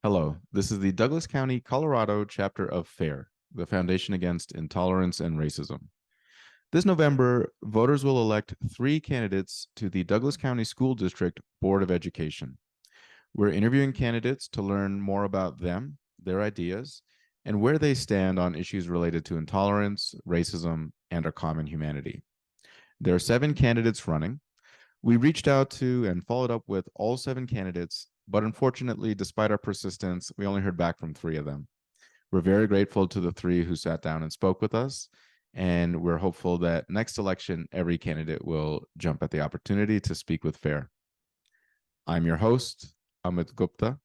Hello, this is the Douglas County, Colorado chapter of FAIR, the Foundation Against Intolerance and Racism. This November, voters will elect 3 candidates to the Douglas County School District Board of Education. We're interviewing candidates to learn more about them, their ideas, and where they stand on issues related to intolerance, racism, and our common humanity. There are 7 candidates running. We reached out to and followed up with all 7 candidates, but unfortunately, despite our persistence, we only heard back from 3 of them. We're very grateful to the 3 who sat down and spoke with us, and we're hopeful that next election, every candidate will jump at the opportunity to speak with FAIR. I'm your host, Amit Gupta.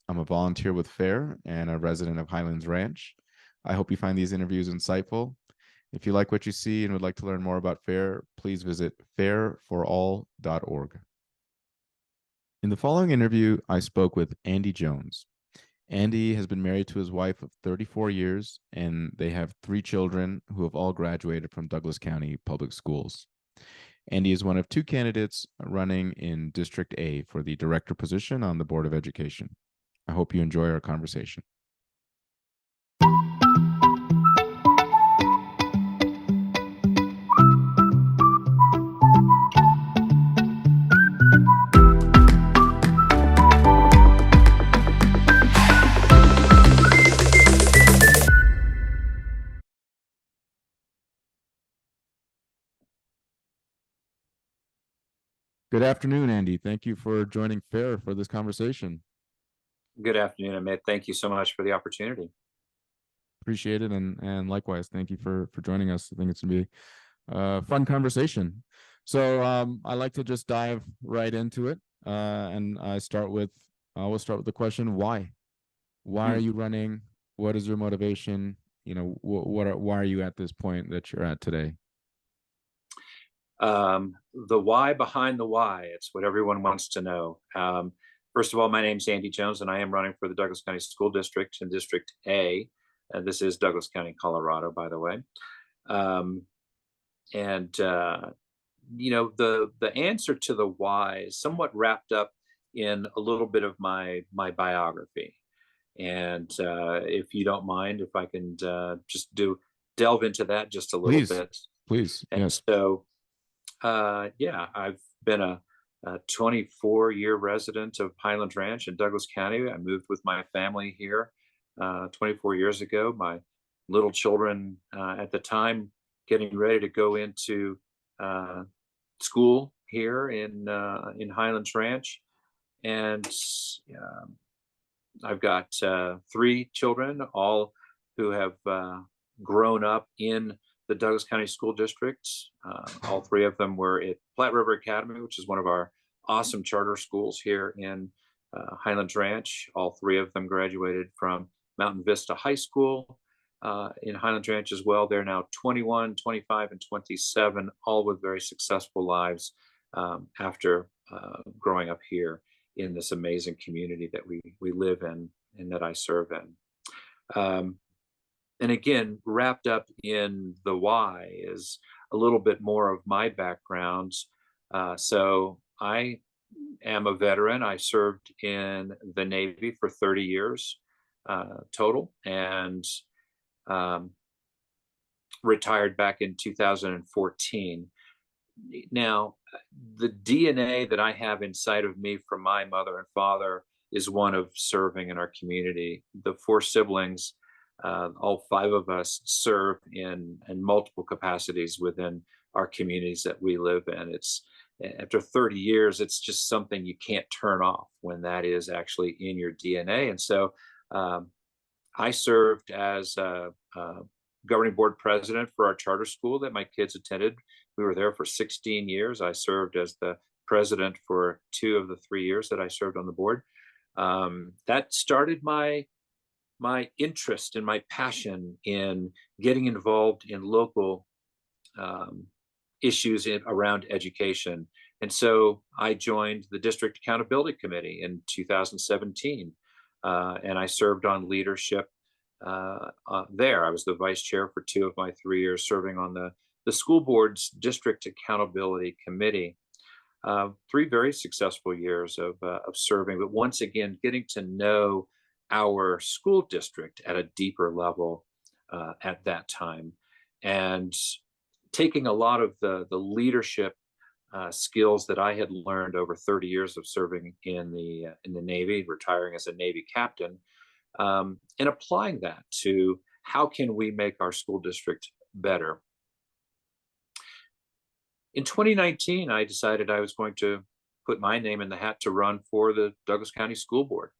I'm a volunteer with FAIR and a resident of Highlands Ranch. I hope you find these interviews insightful. If you like what you see and would like to learn more about FAIR, please visit fairforall.org. In the following interview, I spoke with Andy Jones. Andy has been married to his wife of 34 years, and they have 3 children who have all graduated from Douglas County Public Schools. Andy is one of 2 candidates running in District A for the director position on the Board of Education. I hope you enjoy our conversation. Good afternoon, Andy. Thank you for joining FAIR for this conversation. Good afternoon, Amit. Thank you so much for the opportunity. Appreciate it, and likewise, thank you for joining us. I think it's gonna be a fun conversation. So I like to just dive right into it, and I will start with the question: Why? Why are you running? What is your motivation? You know, why are you at this point that you're at today? The why behind the why, it's what everyone wants to know. First of all, my name's Andy Jones, and I am running for the Douglas County School District in District A. And this is Douglas County, Colorado, by the way. The answer to the why is somewhat wrapped up in a little bit of my biography. And if you don't mind, if I can just delve into that just a little bit. Please. And yes. So I've been a 24-year resident of Highlands Ranch in Douglas County. I moved with my family here 24 years ago. My little children at the time getting ready to go into school here in Highlands Ranch, and I've got 3 children, all who have grown up in the Douglas County School District. All 3 of them were at Platte River Academy, which is one of our awesome charter schools here in Highlands Ranch. All 3 of them graduated from Mountain Vista High School in Highlands Ranch as well. They're now 21, 25, and 27, all with very successful lives after growing up here in this amazing community that we live in and that I serve in. And again, wrapped up in the why is a little bit more of my background. So I am a veteran. I served in the Navy for 30 years total, and retired back in 2014. Now, the DNA that I have inside of me from my mother and father is one of serving in our community. The 4 siblings, all 5 of us serve in multiple capacities within our communities that we live in. It's after 30 years, it's just something you can't turn off when that is actually in your DNA. And so I served as a governing board president for our charter school that my kids attended. We were there for 16 years. I served as the president for 2 of the 3 years that I served on the board. That started my interest and my passion in getting involved in local issues around education. And so I joined the District Accountability Committee in 2017, and I served on leadership there. I was the vice chair for 2 of my 3 years serving on the school board's District Accountability Committee. 3 very successful years of serving, but once again, getting to know our school district at a deeper level at that time, and taking a lot of the leadership skills that I had learned over 30 years of serving in the Navy, retiring as a Navy captain, and applying that to how can we make our school district better. In 2019, I decided I was going to put my name in the hat to run for the Douglas County School Board.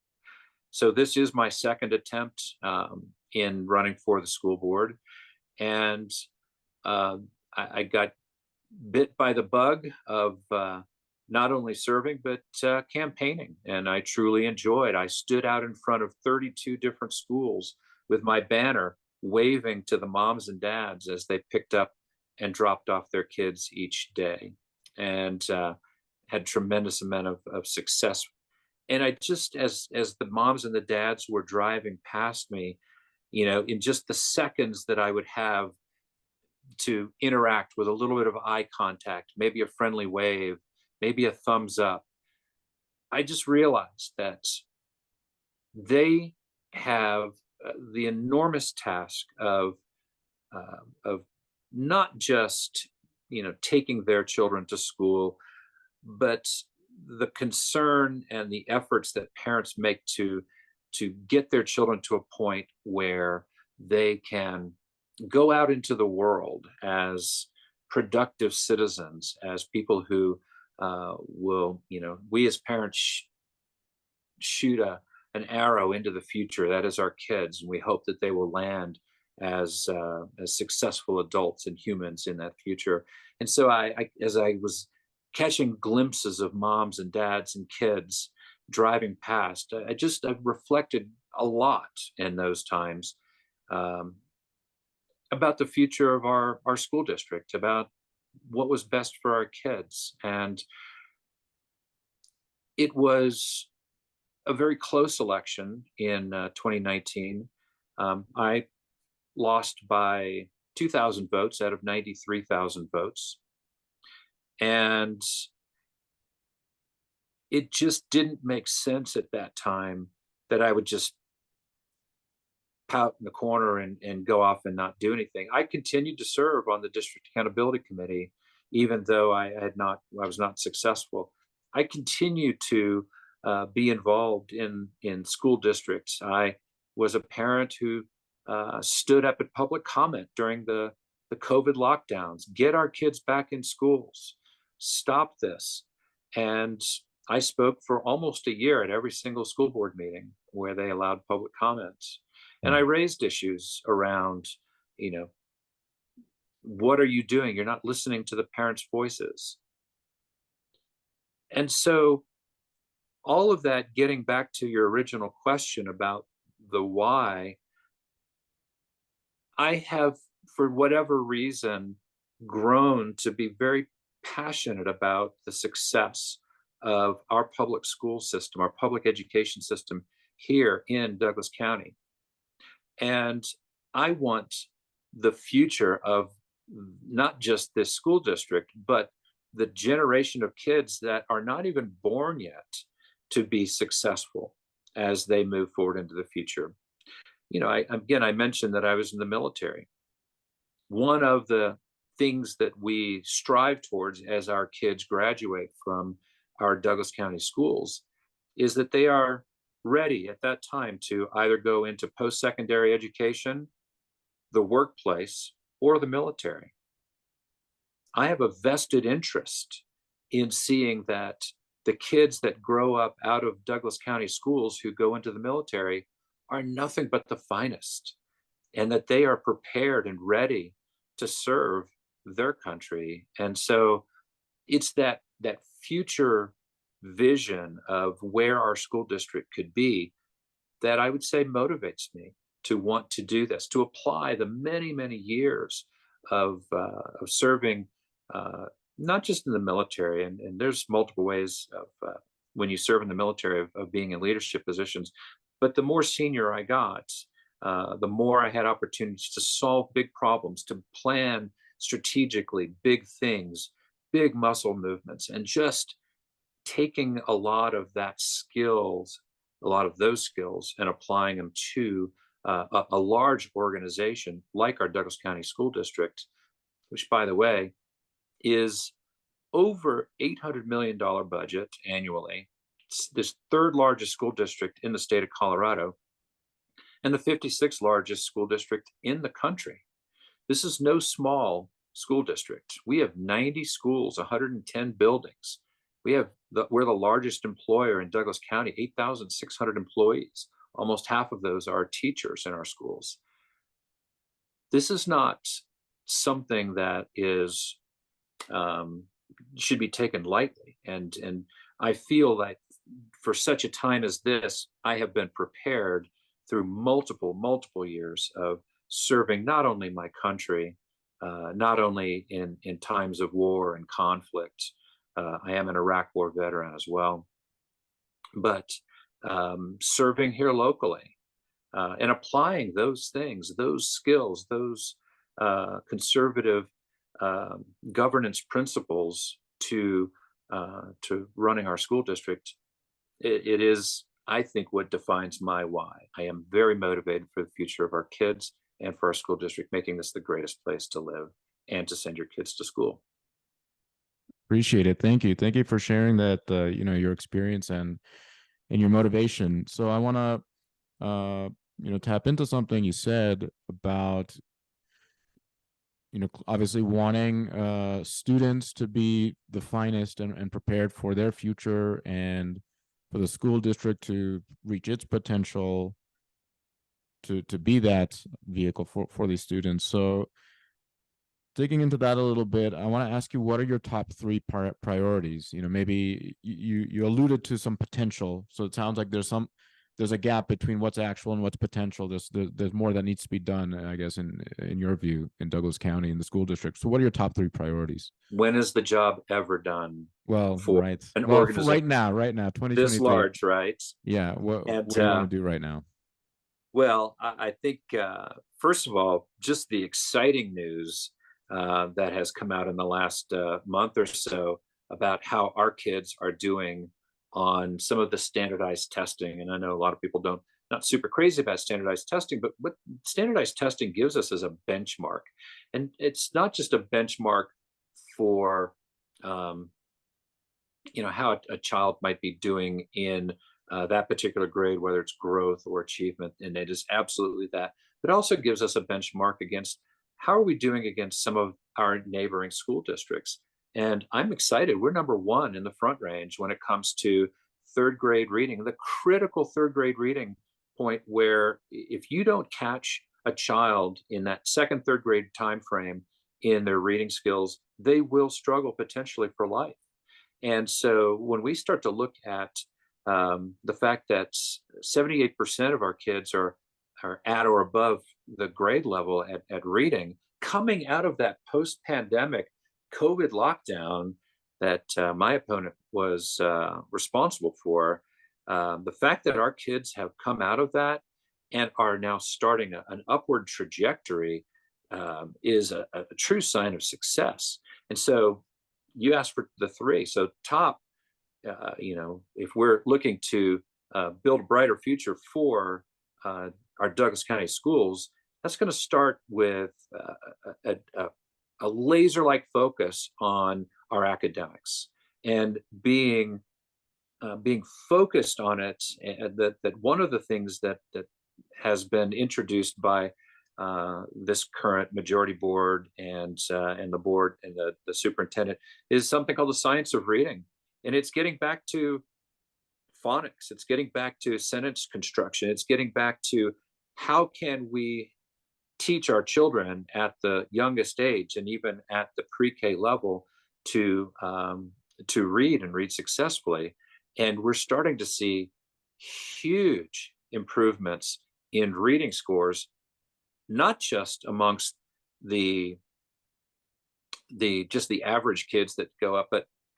So this is my second attempt in running for the school board, and I got bit by the bug of not only serving but campaigning, and I truly enjoyed. I stood out in front of 32 different schools with my banner, waving to the moms and dads as they picked up and dropped off their kids each day, and had tremendous amount of success. And I just, as the moms and the dads were driving past me, in just the seconds that I would have to interact with a little bit of eye contact, maybe a friendly wave, maybe a thumbs up, I just realized that they have the enormous task of not just taking their children to school, but the concern and the efforts that parents make to get their children to a point where they can go out into the world as productive citizens, as people who will, we as parents shoot an arrow into the future. That is our kids, and we hope that they will land as successful adults and humans in that future. And so as I was catching glimpses of moms and dads and kids driving past, I reflected a lot in those times about the future of our school district, about what was best for our kids. And it was a very close election in 2019. I lost by 2,000 votes out of 93,000 votes. And it just didn't make sense at that time that I would just pout in the corner and go off and not do anything. I continued to serve on the district accountability committee, even though I was not successful. I continued to be involved in school districts. I was a parent who stood up at public comment during the COVID lockdowns. Get our kids back in schools. Stop this. And I spoke for almost a year at every single school board meeting where they allowed public comments. And I raised issues around, what are you doing? You're not listening to the parents' voices. And so all of that, getting back to your original question about the why, I have, for whatever reason, grown to be very passionate about the success of our public school system, our public education system here in Douglas County. And I want the future of not just this school district, but the generation of kids that are not even born yet to be successful as they move forward into the future. I mentioned that I was in the military. One of the things that we strive towards as our kids graduate from our Douglas County schools is that they are ready at that time to either go into post-secondary education, the workplace, or the military. I have a vested interest in seeing that the kids that grow up out of Douglas County schools who go into the military are nothing but the finest, and that they are prepared and ready to serve their country. And so it's that future vision of where our school district could be that I would say motivates me to want to do this, to apply the many, many years of serving, not just in the military, and there's multiple ways of when you serve in the military of being in leadership positions, but the more senior I got, the more I had opportunities to solve big problems, to plan strategically big things, big muscle movements, and just taking a lot of that skills a lot of those skills and applying them to a large organization like our Douglas County School District, which, by the way, is over $800 million budget annually. It's this third largest school district in the state of Colorado and the 56th largest school district in the country. This is no small school district. We have 90 schools, 110 buildings. We're the largest employer in Douglas County, 8,600 employees. Almost half of those are teachers in our schools. This is not something that is should be taken lightly. And I feel that for such a time as this, I have been prepared through multiple years of serving not only my country, not only in times of war and conflict. I am an Iraq War veteran as well, but serving here locally and applying those things, those skills, those conservative governance principles to running our school district. It is, I think, what defines my why. I am very motivated for the future of our kids and for our school district, making this the greatest place to live and to send your kids to school. Appreciate it. Thank you. Thank you for sharing that, your experience and your motivation. So I want to, tap into something you said about, obviously wanting students to be the finest and prepared for their future, and for the school district to reach its potential to be that vehicle for these students. So digging into that a little bit, I want to ask you, what are your top three priorities? Maybe you alluded to some potential. So it sounds like there's a gap between what's actual and what's potential. There's more that needs to be done, I guess, in your view, in Douglas County, in the school district. So what are your top three priorities? When is the job ever done Well, for right. an Well, organization right now, 2023. this large, right? Yeah. What And do you want to do right now? well, I think, first of all, just the exciting news that has come out in the last month or so about how our kids are doing on some of the standardized testing. And I know a lot of people not super crazy about standardized testing, but what standardized testing gives us is a benchmark. And it's not just a benchmark for how a child might be doing in that particular grade, whether it's growth or achievement, and it is absolutely that. But it also gives us a benchmark against how are we doing against some of our neighboring school districts. And I'm excited. We're number one in the Front Range when it comes to third grade reading, the critical third grade reading point, where if you don't catch a child in that second, third grade time frame in their reading skills, they will struggle potentially for life. And so when we start to look at the fact that 78% of our kids are at or above the grade level at reading, coming out of that post-pandemic COVID lockdown that my opponent was responsible for, the fact that our kids have come out of that and are now starting an upward trajectory is a true sign of success. And so you asked for the three. So top, if we're looking to build a brighter future for our Douglas County schools, that's going to start with a laser-like focus on our academics and being focused on it. That one of the things that has been introduced by this current majority board and the board and the superintendent is something called the science of reading, and it's getting back to phonics. It's getting back to sentence construction. It's getting back to how can we teach our children at the youngest age and even at the pre-K level to read and read successfully. And we're starting to see huge improvements in reading scores, not just amongst the average kids that go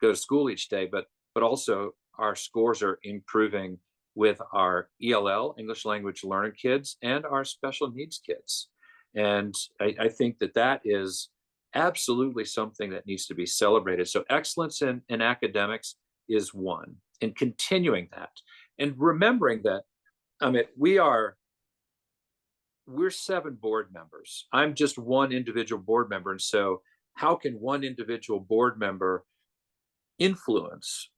to school each day, but also our scores are improving with our ELL, English language learner kids, and our special needs kids. And I think that is absolutely something that needs to be celebrated. So excellence in academics is one, and continuing that. and remembering that, I mean, we're 7 board members. I'm just one individual board member. And so how can one individual board member influence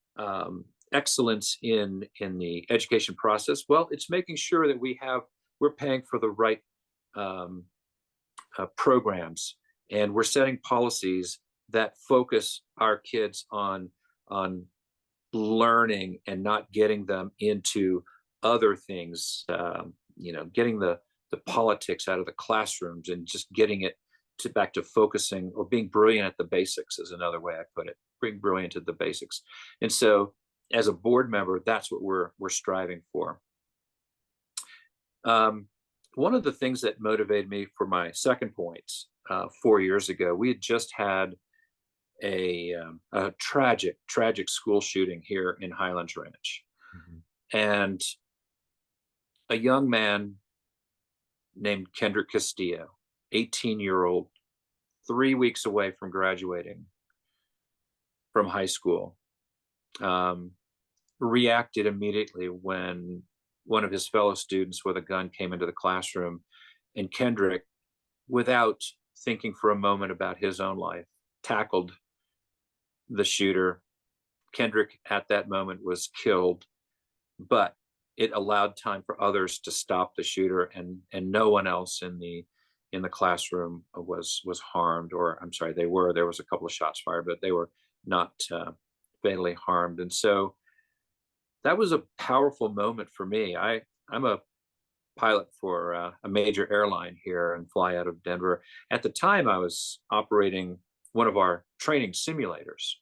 excellence in the education process? Well, it's making sure that we're paying for the right um, programs, and we're setting policies that focus our kids on learning and not getting them into other things. Getting the politics out of the classrooms and just getting it back to focusing, or being brilliant at the basics is another way I put it. Being brilliant at the basics. And so as a board member, that's what we're striving for. One of the things that motivated me for my second point, 4 years ago, we had just had a tragic school shooting here in Highlands Ranch. Mhm. And a young man named Kendrick Castillo, 18-year-old, 3 weeks away from graduating from high school, reacted immediately when one of his fellow students with a gun came into the classroom. And Kendrick, without thinking for a moment about his own life, tackled the shooter. Kendrick at that moment was killed, but it allowed time for others to stop the shooter, and no one else in the classroom was harmed. Or I'm sorry, there was a couple of shots fired, but they were not fatally harmed. And so that was a powerful moment for me. I'm a pilot for a major airline here and fly out of Denver. At the time, I was operating one of our training simulators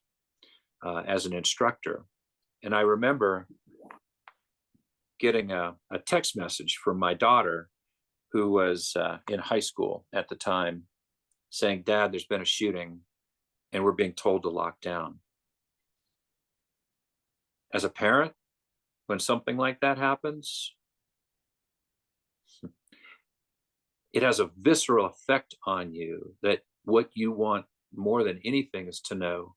as an instructor. And I remember getting a text message from my daughter, who was in high school at the time, saying, "Dad, there's been a shooting and we're being told to lock down." As a parent, when something like that happens, it has a visceral effect on you, that what you want more than anything is to know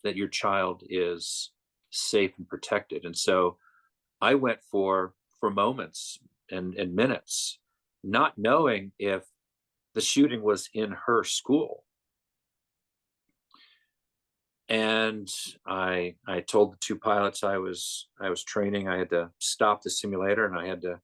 that your child is safe and protected. And so I went for moments and minutes, not knowing if the shooting was in her school. And I told the 2 pilots I was training, I had to stop the simulator, and I had to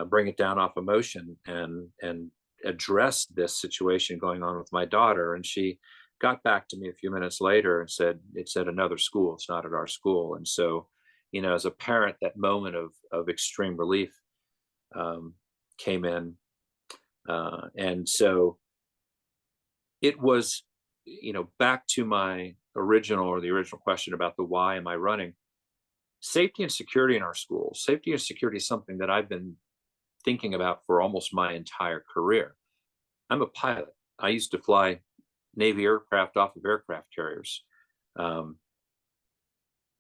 bring it down off emotion and address this situation going on with my daughter. And she got back to me a few minutes later and said, "It's at another school. It's not at our school." And so, as a parent, that moment of extreme relief came in, and so it was, back to the original question about the why am I running. Safety and security in our schools. Safety and security is something that I've been thinking about for almost my entire career. I'm a pilot. I used to fly Navy aircraft off of aircraft carriers. Um,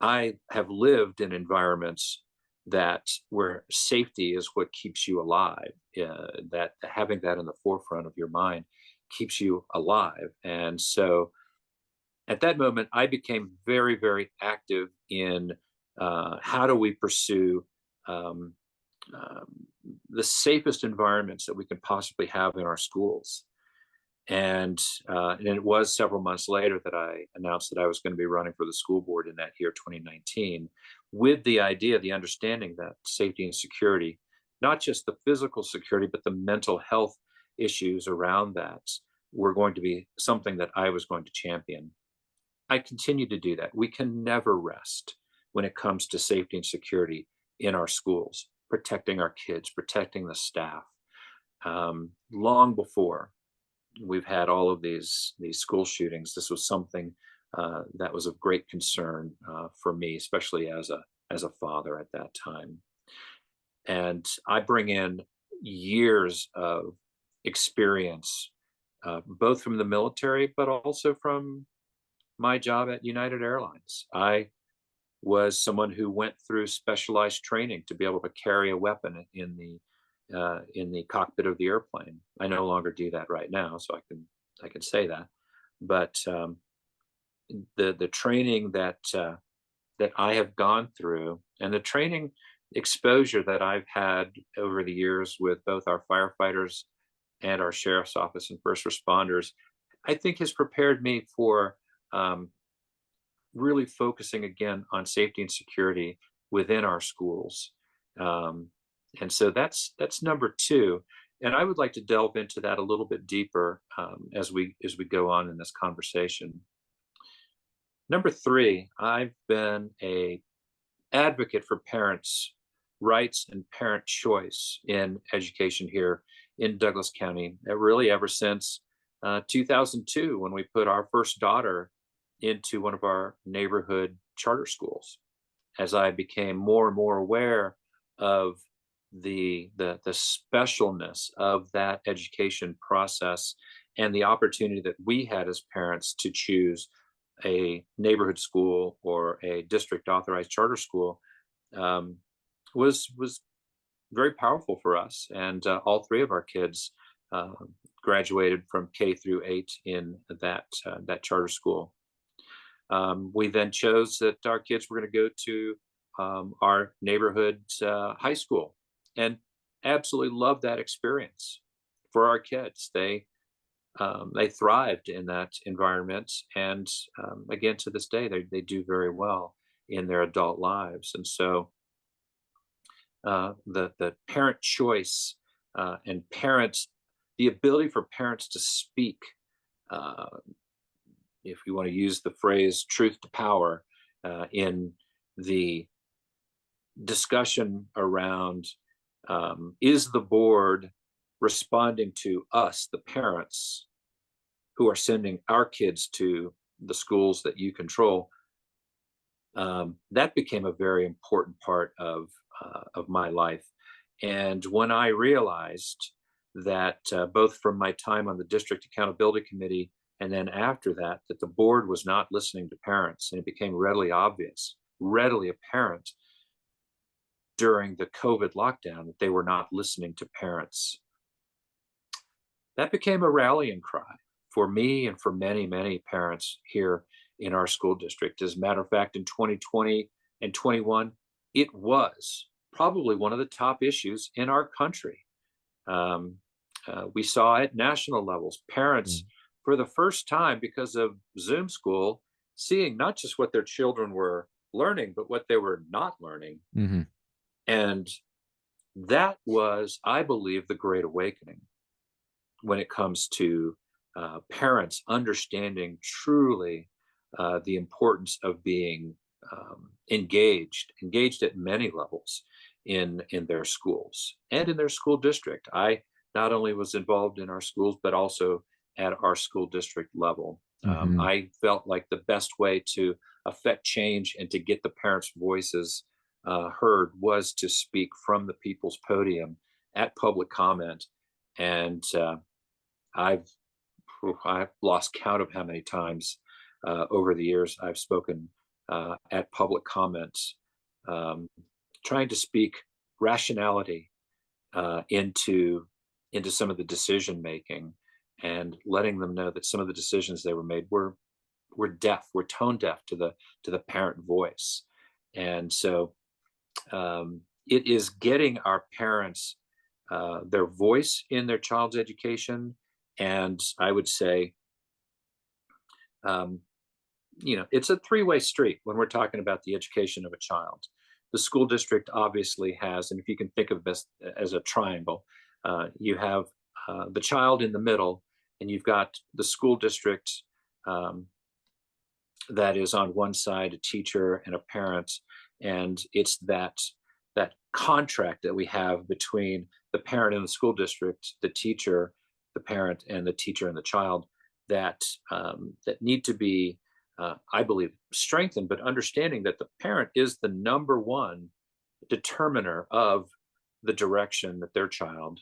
I have lived in environments where safety is what keeps you alive. That having that in the forefront of your mind keeps you alive. And so, at that moment, I became very, very active in how do we pursue um, um, the safest environments that we can possibly have in our schools. And it was several months later that I announced that I was going to be running for the school board in that year, 2019, with the idea, the understanding that safety and security, not just the physical security, but the mental health issues around that, were going to be something that I was going to champion. I continue to do that. We can never rest when it comes to safety and security in our schools, protecting our kids, protecting the staff. Long before we've had all of these school shootings, this was something that was of great concern for me, especially as a father at that time. And I bring in years of experience, both from the military, but also from my job at United Airlines. I was someone who went through specialized training to be able to carry a weapon in the cockpit of the airplane. I no longer do that right now, so I can say that. But the training that I have gone through, and the training exposure that I've had over the years with both our firefighters and our sheriff's office and first responders, I think has prepared me for um, really focusing again on safety and security within our schools. Um, and so that's number two. And I would like to delve into that a little bit deeper as we go on in this conversation. Number three, I've been a advocate for parents' rights and parent choice in education here in Douglas County, really ever since 2002, when we put our first daughter into one of our neighborhood charter schools. As I became more and more aware of the specialness of that education process and the opportunity that we had as parents to choose a neighborhood school or a district authorized charter school, um, was very powerful for us. And all three of our kids uh, graduated from K through 8 in that charter school. We then chose that our kids were going to go to our neighborhood high school, and absolutely loved that experience for our kids. They thrived in that environment, and again to this day they do very well in their adult lives. And so the parent choice and parents, the ability for parents to speak, uh, if you want to use the phrase truth to power, in the discussion around is the board responding to us, the parents, who are sending our kids to the schools that you control. That became a very important part of my life. And when I realized that both from my time on the district accountability committee and then after that, that the board was not listening to parents, and it became readily obvious, readily apparent during the COVID lockdown that they were not listening to parents. That became a rallying cry for me and for many, many parents here in our school district. As a matter of fact, in 2020 and 21, it was probably one of the top issues in our country. Um, we saw at national levels parents, for the first time because of Zoom school, seeing not just what their children were learning, but what they were not learning. Mm-hmm. And that was, I believe, the Great Awakening when it comes to parents understanding truly the importance of being engaged at many levels in their schools and in their school district. I not only was involved in our schools, but also at our school district level. Mm-hmm. I felt like the best way to affect change and to get the parents' voices heard was to speak from the people's podium at public comment. And I've I've lost count of how many times over the years I've spoken at public comments, um, trying to speak rationality into some of the decision making, and letting them know that some of the decisions they were made were deaf, were tone deaf to the parent voice. And so it is getting our parents their voice in their child's education. And I would say, um, it's a three-way street when we're talking about the education of a child. The school district obviously has, and if you can think of this as a triangle, you have the child in the middle, and you've got the school district um, that is on one side, a teacher and a parent, and it's that contract that we have between the parent and the school district, the teacher, the parent, and the teacher and the child, that need to be, I believe, strengthened. But understanding that the parent is the number one determiner of the direction that their child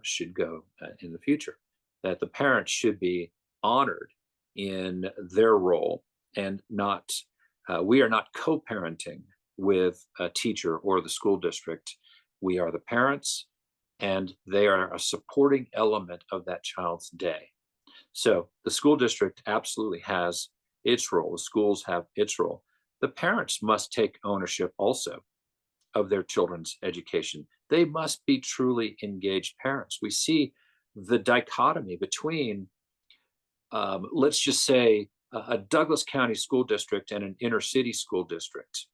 should go in the future. That the parent should be honored in their role, and not we are not co-parenting with a teacher or the school district. We are the parents, and they are a supporting element of that child's day. So the school district absolutely has its role. The schools have its role. The parents must take ownership also of their children's education. They must be truly engaged parents. We see the dichotomy between, let's just say, a Douglas County school district and an inner city school district,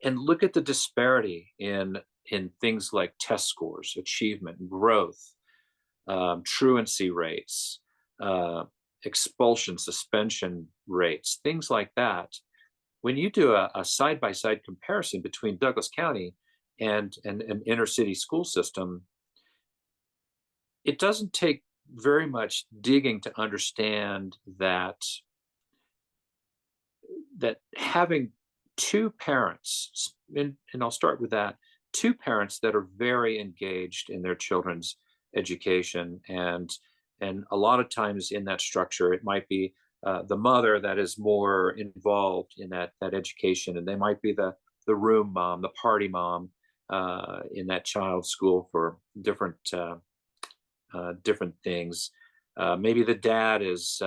and look at the disparity in things like test scores, achievement, growth, truancy rates, uh, expulsion, suspension rates, things like that. When you do a side-by-side comparison between Douglas County and an inner city school system, it doesn't take very much digging to understand that having two parents, and I'll start with that, two parents that are very engaged in their children's education, and a lot of times in that structure, it might be the mother that is more involved in that education, and they might be the room mom, the party mom in that child's school for different things. Maybe the dad is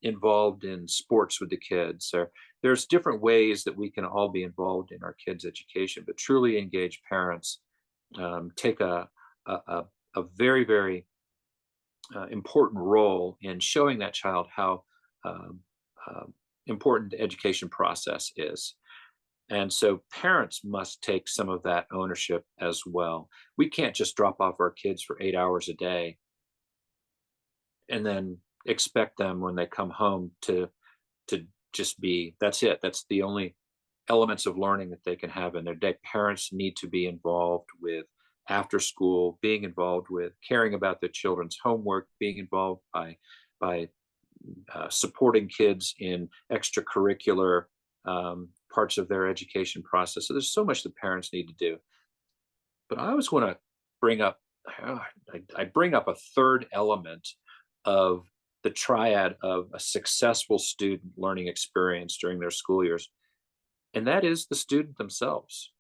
involved in sports with the kids, or there's different ways that we can all be involved in our kids' education. But truly engaged parents take a very, very important role in showing that child how um, important the education process is. And so parents must take some of that ownership as well. We can't just drop off our kids for 8 hours a day and then expect them when they come home to just be, that's it, that's the only elements of learning that they can have in their day. Parents need to be involved with after school, being involved with caring about their children's homework, being involved by supporting kids in extracurricular parts of their education process. So there's so much that parents need to do. But I always want to bring up, I bring up a third element of the triad of a successful student learning experience during their school years, and that is the student themselves.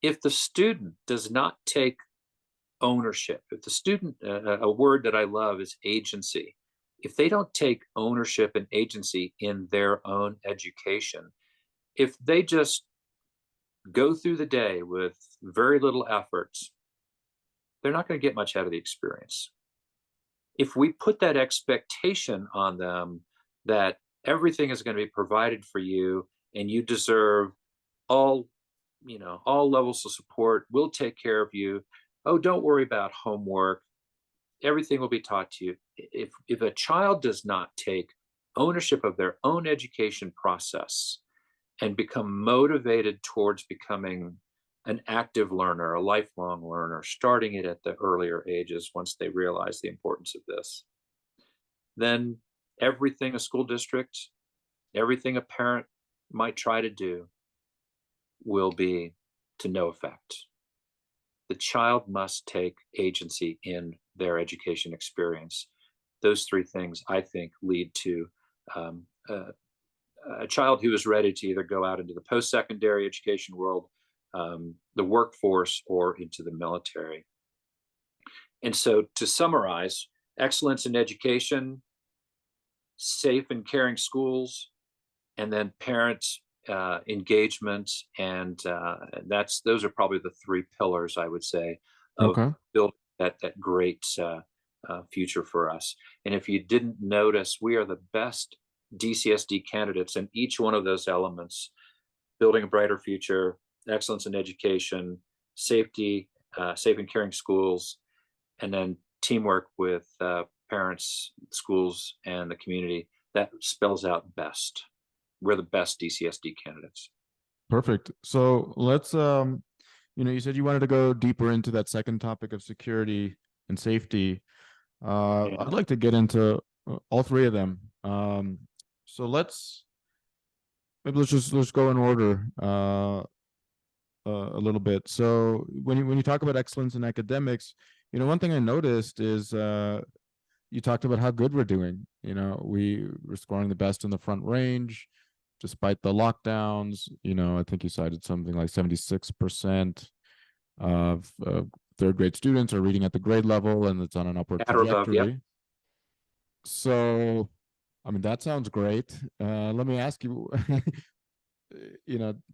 If the student does not take ownership, if the student, a word that I love is agency, if they don't take ownership and agency in their own education, if they just go through the day with very little efforts, they're not going to get much out of the experience. If we put that expectation on them that everything is going to be provided for you and you deserve all, all levels of support, we'll take care of you, oh, don't worry about homework, everything will be taught to you. If a child does not take ownership of their own education process and become motivated towards becoming an active learner, a lifelong learner, starting it at the earlier ages once they realize the importance of this, then everything a school district, everything a parent might try to do will be to no effect. The child must take agency in their education experience. Those three things, I think, lead to a child who is ready to either go out into the post-secondary education world, the workforce, or into the military. And so to summarize, excellence in education, safe and caring schools, and then parents engagement, and those are probably the three pillars, I would say, of Okay. building that great future for us. And if you didn't notice, we are the best DCSD candidates in each one of those elements: building a brighter future, excellence in education, safety, safe and caring schools, and then teamwork with parents, schools, and the community. That spells out best. We're the best DCSD candidates. Perfect. So let's you said you wanted to go deeper into that second topic of security and safety. I'd Yeah. like to get into all three of them. So let's go in order a little bit. So when you talk about excellence in academics, one thing I noticed is you talked about how good we're doing. We're scoring the best in the Front Range, despite the lockdowns. I think you cited something like 76% of third grade students are reading at the grade level, and it's on an upward At or above, yep. trajectory. So, I mean, that sounds great. Let me ask you,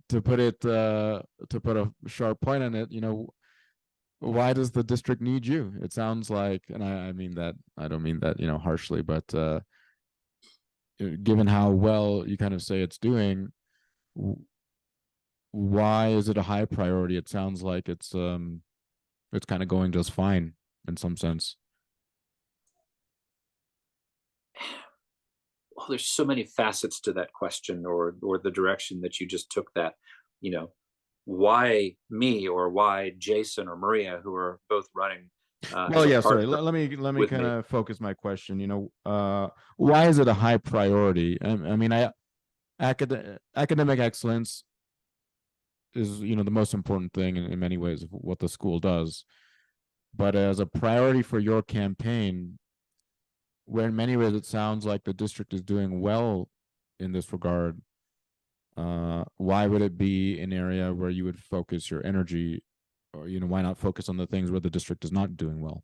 to put it to put a sharp point on it, why does the district need you? It sounds like, and I mean that, I don't mean that, harshly, but given how well you kind of say it's doing, why is it a high priority? It sounds like it's kind of going just fine in some sense. Well, there's so many facets to that question, or the direction that you just took that. You know, why me, or why Jason or Maria, who are both running as Well, a yeah, sorry. partner Let me with kind me? of focus my question. Why is it a high priority? I mean, academic excellence is the most important thing in many ways of what the school does. But as a priority for your campaign, where in many ways it sounds like the district is doing well in this regard, why would it be an area where you would focus your energy, or why not focus on the things where the district is not doing well?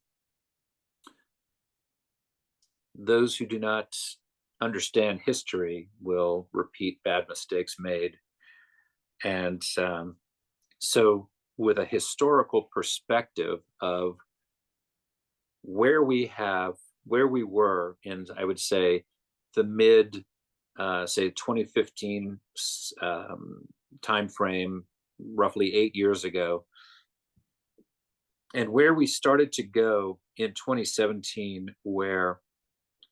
Those who do not understand history will repeat bad mistakes made. And so, with a historical perspective of where we were in, I would say, the mid, say 2015 time frame, roughly 8 years ago, and where we started to go in 2017, where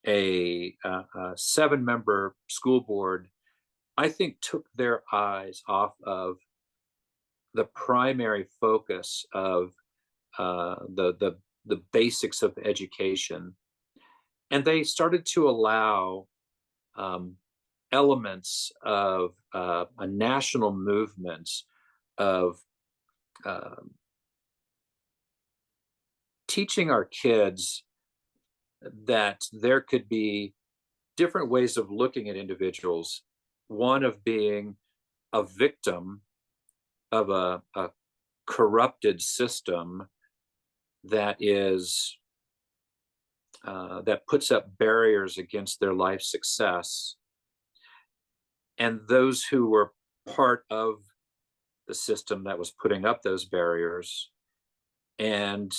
a 7-member school board, I think, took their eyes off of the primary focus of the basics of education, and they started to allow um, elements of a national movement of uh, teaching our kids that there could be different ways of looking at individuals. One of being a victim of a corrupted system that is that puts up barriers against their life success, and those who were part of the system that was putting up those barriers, and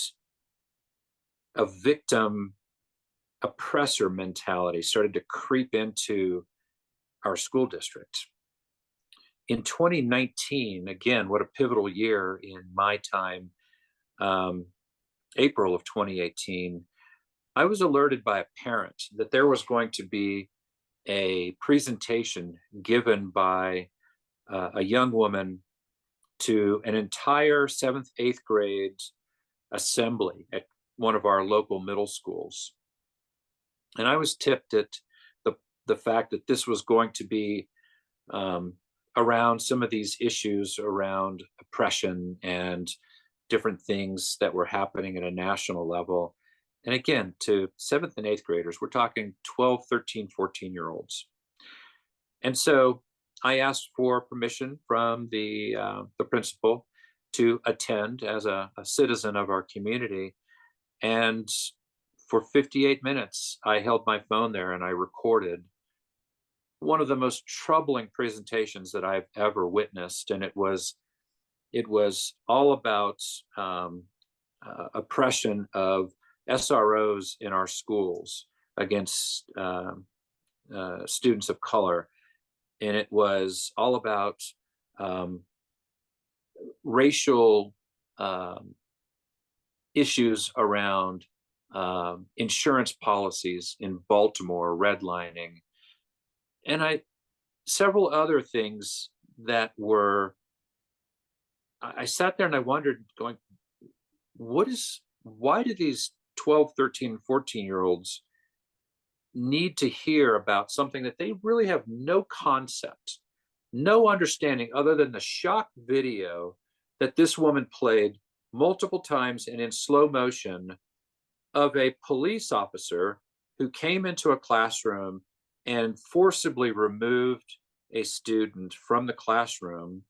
a victim oppressor mentality started to creep into our school district. In 2019, again, what a pivotal year in my time, um, April of 2018, I was alerted by a parent that there was going to be a presentation given by a young woman to an entire 7th, 8th grade assembly at one of our local middle schools. And I was tipped at the fact that this was going to be around some of these issues around oppression and different things that were happening at a national level. And again, to 7th and 8th graders, we're talking 12, 13, 14-year-olds. And so I asked for permission from the principal to attend as a citizen of our community. And for 58 minutes, I held my phone there and I recorded one of the most troubling presentations that I've ever witnessed. And it was all about oppression of SROs in our schools against students of color. And it was all about racial issues around insurance policies in Baltimore, redlining, and several other things that were. I sat there and I wondered, going, why do these 12, 13, 14-year-olds need to hear about something that they really have no concept, no understanding, other than the shock video that this woman played multiple times and in slow motion of a police officer who came into a classroom and forcibly removed a student from the classroom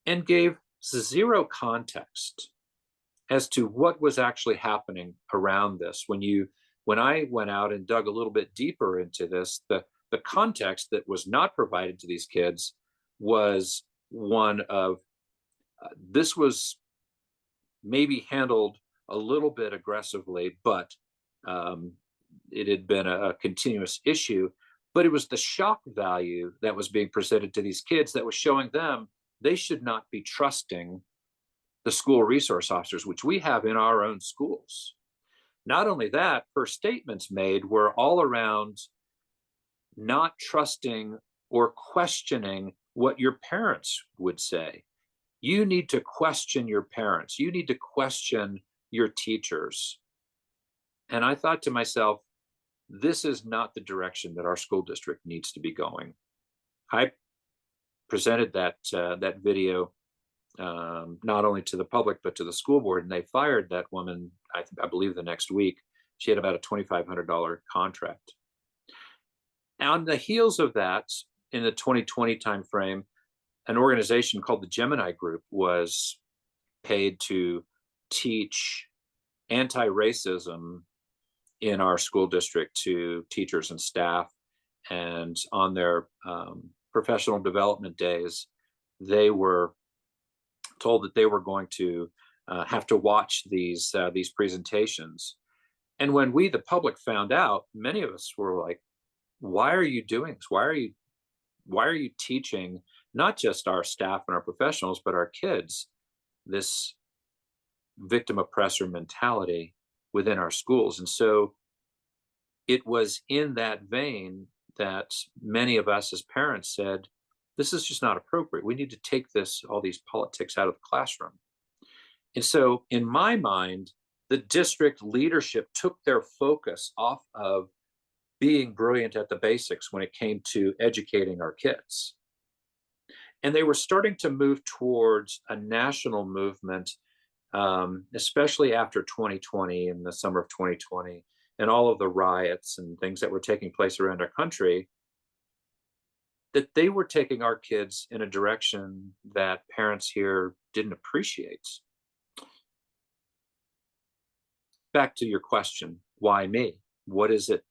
and gave zero context as to what was actually happening around this. When I went out and dug a little bit deeper into this, the context that was not provided to these kids was one of this was maybe handled a little bit aggressively, but um, it had been a continuous issue. But it was the shock value that was being presented to these kids that was showing them they should not be trusting the school resource officers, which we have in our own schools. Not only that, her statements made were all around not trusting or questioning what your parents would say. You need to question your parents. You need to question your teachers. And I thought to myself, this is not the direction that our school district needs to be going. I presented that video not only to the public but to the school board, and they fired that woman. I believe the next week. She had about a $2,500 contract. On the heels of that, in the 2020 timeframe, an organization called the Gemini Group was paid to teach anti-racism in our school district to teachers and staff. And on their professional development days, they were told that they were going to have to watch these presentations. And when we, the public, found out, many of us were like, "Why are you doing this? Why are you teaching not just our staff and our professionals, but our kids this victim oppressor mentality within our schools?" And so it was in that vein that many of us as parents said, this is just not appropriate. We need to take all these politics out of the classroom. And so in my mind, the district leadership took their focus off of being brilliant at the basics when it came to educating our kids. And they were starting to move towards a national movement, especially after 2020, in the summer of 2020, and all of the riots and things that were taking place around our country, that they were taking our kids in a direction that parents here didn't appreciate. Back to your question, why me? What is it?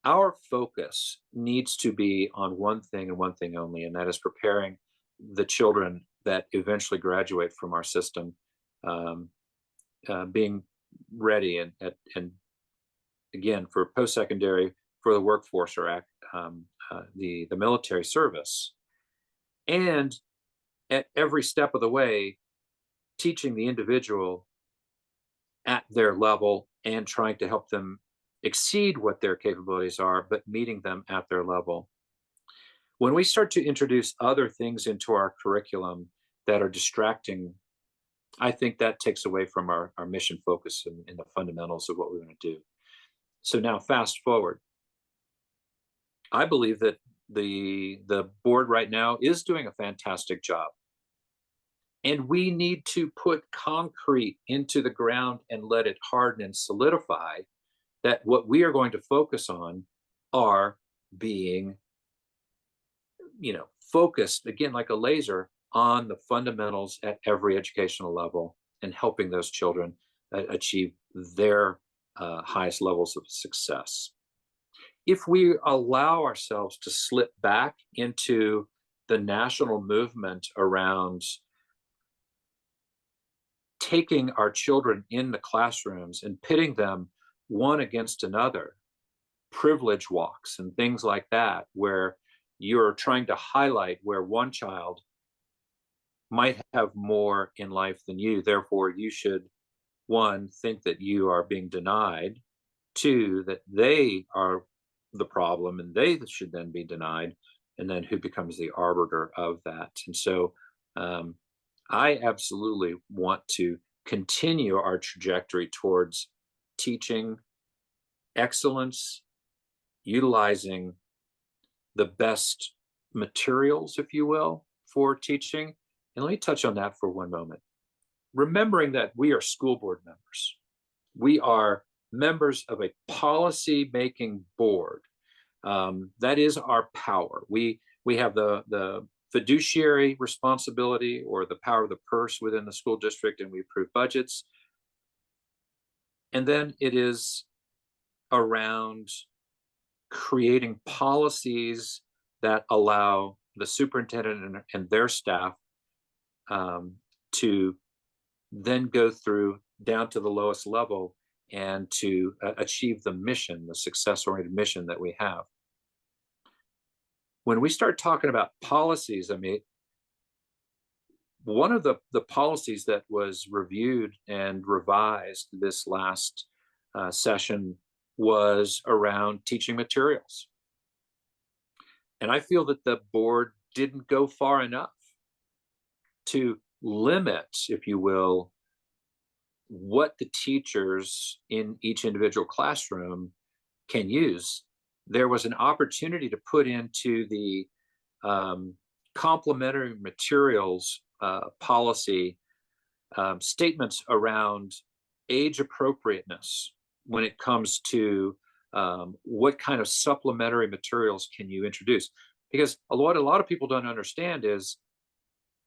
Our focus needs to be on one thing and one thing only, and that is preparing the children that eventually graduate from our system, being ready and again for post-secondary, for the workforce, or the military service, and at every step of the way teaching the individual at their level and trying to help them exceed what their capabilities are, but meeting them at their level. When we start to introduce other things into our curriculum that are distracting, I think that takes away from our mission focus and the fundamentals of what we want to do. So now fast forward. I believe that the board right now is doing a fantastic job. And we need to put concrete into the ground and let it harden and solidify that what we are going to focus on are being, focused, again, like a laser, on the fundamentals at every educational level and helping those children achieve their highest levels of success. If we allow ourselves to slip back into the national movement around taking our children in the classrooms and pitting them one against another, privilege walks and things like that, where you're trying to highlight where one child might have more in life than you, therefore you should, one, think that you are being denied, two, that they are the problem and they should then be denied, and then who becomes the arbiter of that. And so I absolutely want to continue our trajectory towards teaching excellence, utilizing the best materials, if you will, for teaching. And let me touch on that for one moment. Remembering that we are school board members. We are members of a policy-making board. That is our power. We have the fiduciary responsibility, or the power of the purse within the school district, and we approve budgets. And then it is around creating policies that allow the superintendent and their staff um, to then go through down to the lowest level and to achieve the mission, the success-oriented mission that we have. When we start talking about policies, I mean, one of the policies that was reviewed and revised this last session was around teaching materials. And I feel that the board didn't go far enough to limit, if you will, what the teachers in each individual classroom can use. There was an opportunity to put into the complementary materials policy statements around age appropriateness when it comes to what kind of supplementary materials can you introduce. Because what a lot of people don't understand is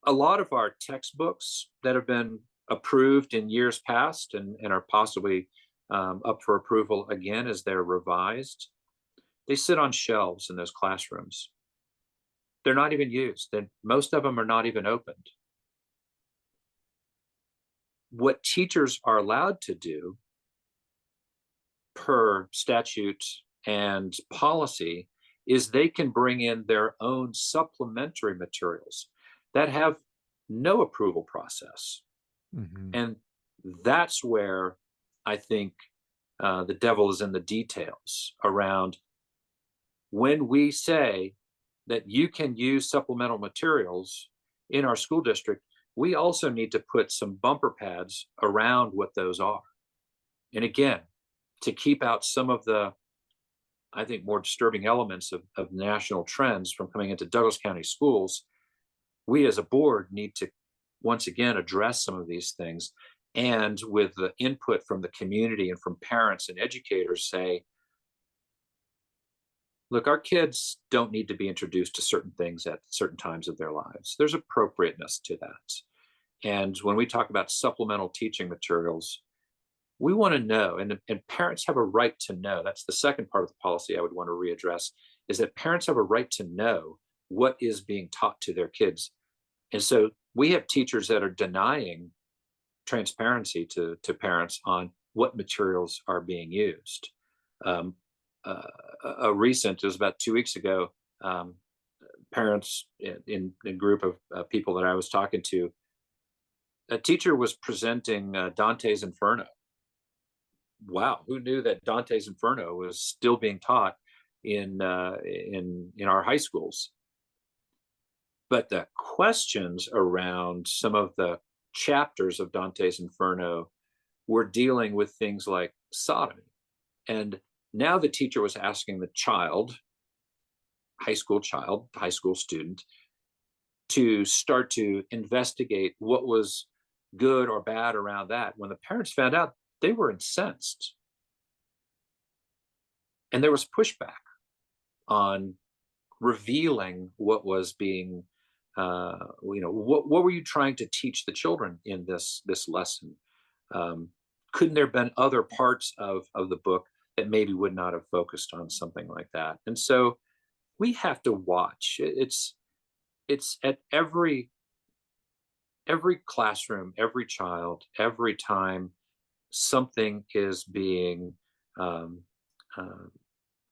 a lot of our textbooks that have been approved in years past and are possibly up for approval again as they're revised, they sit on shelves in those classrooms. They're not even used. Most of them are not even opened. What teachers are allowed to do per statute and policy is they can bring in their own supplementary materials that have no approval process. Mhm. And that's where I think the devil is in the details around when we say that you can use supplemental materials in our school district, we also need to put some bumper pads around what those are. And again, to keep out some of the, I think, more disturbing elements of national trends from coming into Douglas County schools, we as a board need to once again address some of these things. And with the input from the community and from parents and educators, say, look, our kids don't need to be introduced to certain things at certain times of their lives. There's appropriateness to that. And when we talk about supplemental teaching materials, we want to know, and parents have a right to know. That's the second part of the policy I would want to readdress, is that parents have a right to know what is being taught to their kids. And so we have teachers that are denying transparency to parents on what materials are being used. A recent, it was about 2 weeks ago, parents in a group of people that I was talking to, a teacher was presenting Dante's Inferno. Wow, who knew that Dante's Inferno was still being taught in our high schools? But the questions around some of the chapters of Dante's Inferno were dealing with things like sodomy. And now the teacher was asking the child, high school student, to start to investigate what was good or bad around that. When the parents found out, they were incensed. And there was pushback on revealing what was being, what were you trying to teach the children in this lesson? Couldn't there have been other parts of the book that maybe would not have focused on something like that? And so we have to watch. It's at every classroom, every child, every time something is being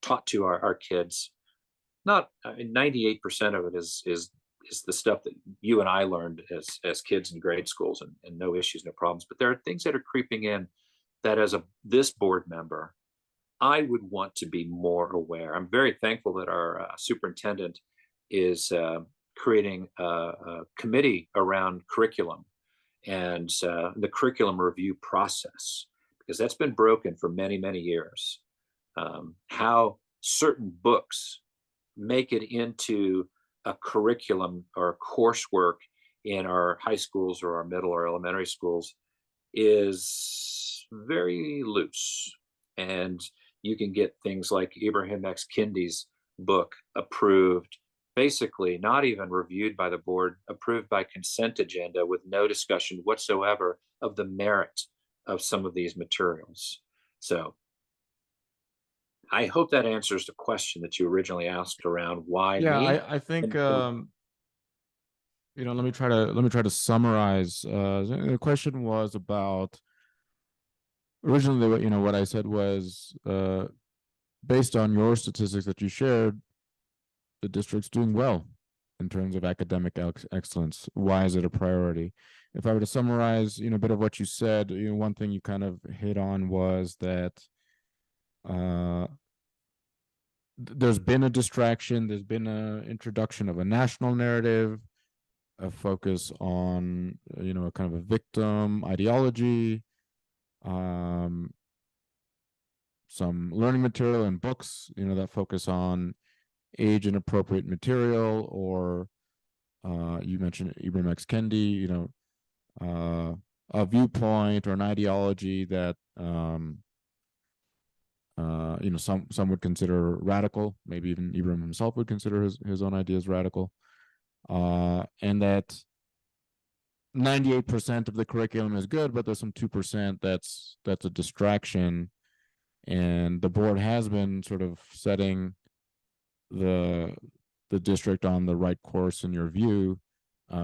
taught to our kids. Not 98% of it is the stuff that you and I learned as kids in grade schools and no issues, no problems. But there are things that are creeping in that as this board member, I would want to be more aware. I'm very thankful that our superintendent is creating a committee around curriculum and the curriculum review process, because that's been broken for many, many years. How certain books make it into a curriculum or coursework in our high schools or our middle or elementary schools is very loose. And you can get things like Ibrahim X. Kendi's book approved, basically not even reviewed by the board, approved by consent agenda with no discussion whatsoever of the merit of some of these materials. So I hope that answers the question that you originally asked around why Yeah, me. I think And so, let me try to summarize. The question was about originally what I said was based on your statistics that you shared, the district's doing well in terms of academic excellence. Why is it a priority? If I were to summarize, a bit of what you said, one thing you kind of hit on was that uh, there's been a distraction. There's been an introduction of a national narrative, a focus on a kind of a victim ideology, um, some learning material and books, that focus on age inappropriate material, or you mentioned Ibram X. Kendi, a viewpoint or an ideology that some would consider radical. Maybe even Ibram himself would consider his own ideas radical, and that 98% of the curriculum is good, but there's some 2% that's a distraction, and the board has been sort of setting the the district on the right course in your view,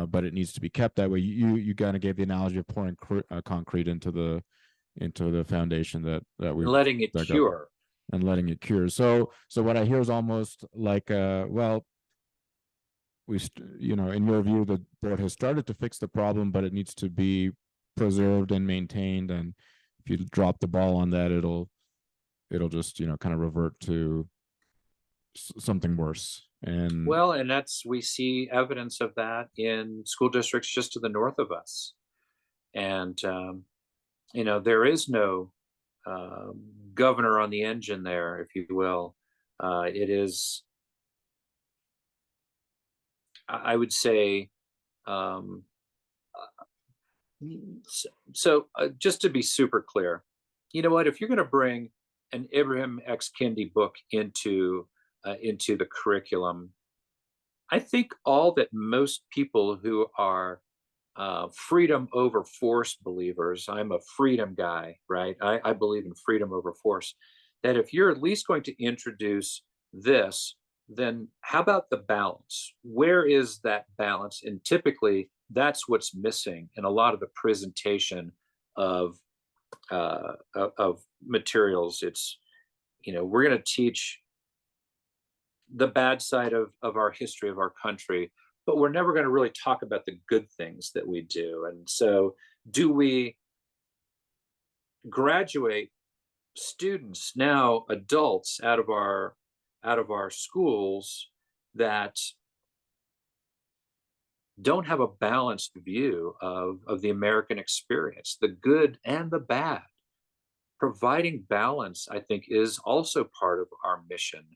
but it needs to be kept that way. You kind of gave the analogy of pouring concrete into the foundation that we letting it dug up cure. and letting it cure. So what I hear is almost like, well, in your view, the board has started to fix the problem, but it needs to be preserved and maintained. And if you drop the ball on that, it'll just kind of revert to something worse. And Well, and we see evidence of that in school districts just to the north of us. And, there is no governor on the engine there, if you will. It is, I would say, um, just to be super clear, you know what? If you're going to bring an Ibrahim X. Kendi book into the curriculum, I think all that most people who are freedom over force believers, I'm a freedom guy, right? I believe in freedom over force. That if you're at least going to introduce this, then how about the balance? Where is that balance? And typically, that's what's missing in a lot of the presentation of of materials. It's we're going to teach the bad side of our history of our country, but we're never going to really talk about the good things that we do. And so, do we graduate students now, adults, out of our schools that don't have a balanced view of the American experience, the good and the bad? Providing balance, I think, is also part of our mission.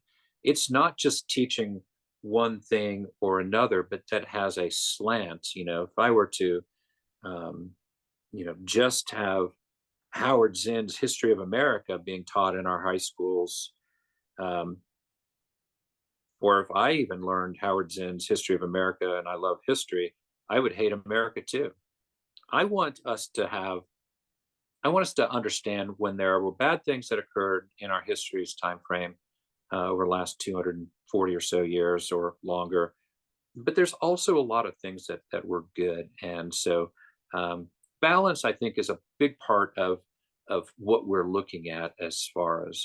It's not just teaching one thing or another, but that has a slant. If I were to, um, just have Howard Zinn's History of America being taught in our high schools, um, or if I even learned Howard Zinn's History of America and I love history, I would hate America too. I want us to have I want us to understand when there were bad things that occurred in our history's time frame over the last 240 or so years or longer. But there's also a lot of things that were good, and so balance, I think, is a big part of what we're looking at as far as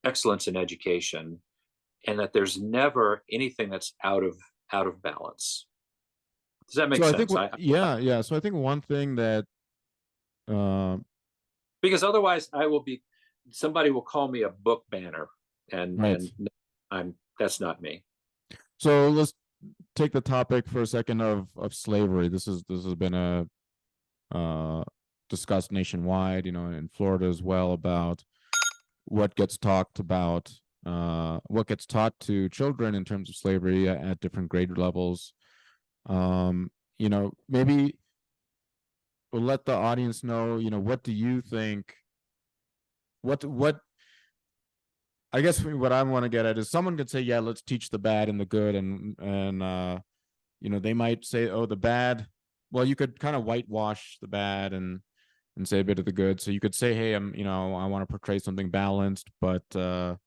excellence in education, and that there's never anything that's out of balance. Does that make so I think sense? yeah. So I think one thing that uh, Because otherwise I will be somebody will call me a book banner, and right. and I'm that's not me. So let's take the topic for a second of slavery. This has been a discussed nationwide, in Florida as well, about what gets talked about, what gets taught to children in terms of slavery at different grade levels. Maybe we'll let the audience know, what do you think? What I guess what I want to get at is someone could say, yeah, let's teach the bad and the good, and they might say, oh, the bad. Well, you could kind of whitewash the bad, and and say a bit of the good. So you could say, hey, I want to portray something balanced, but the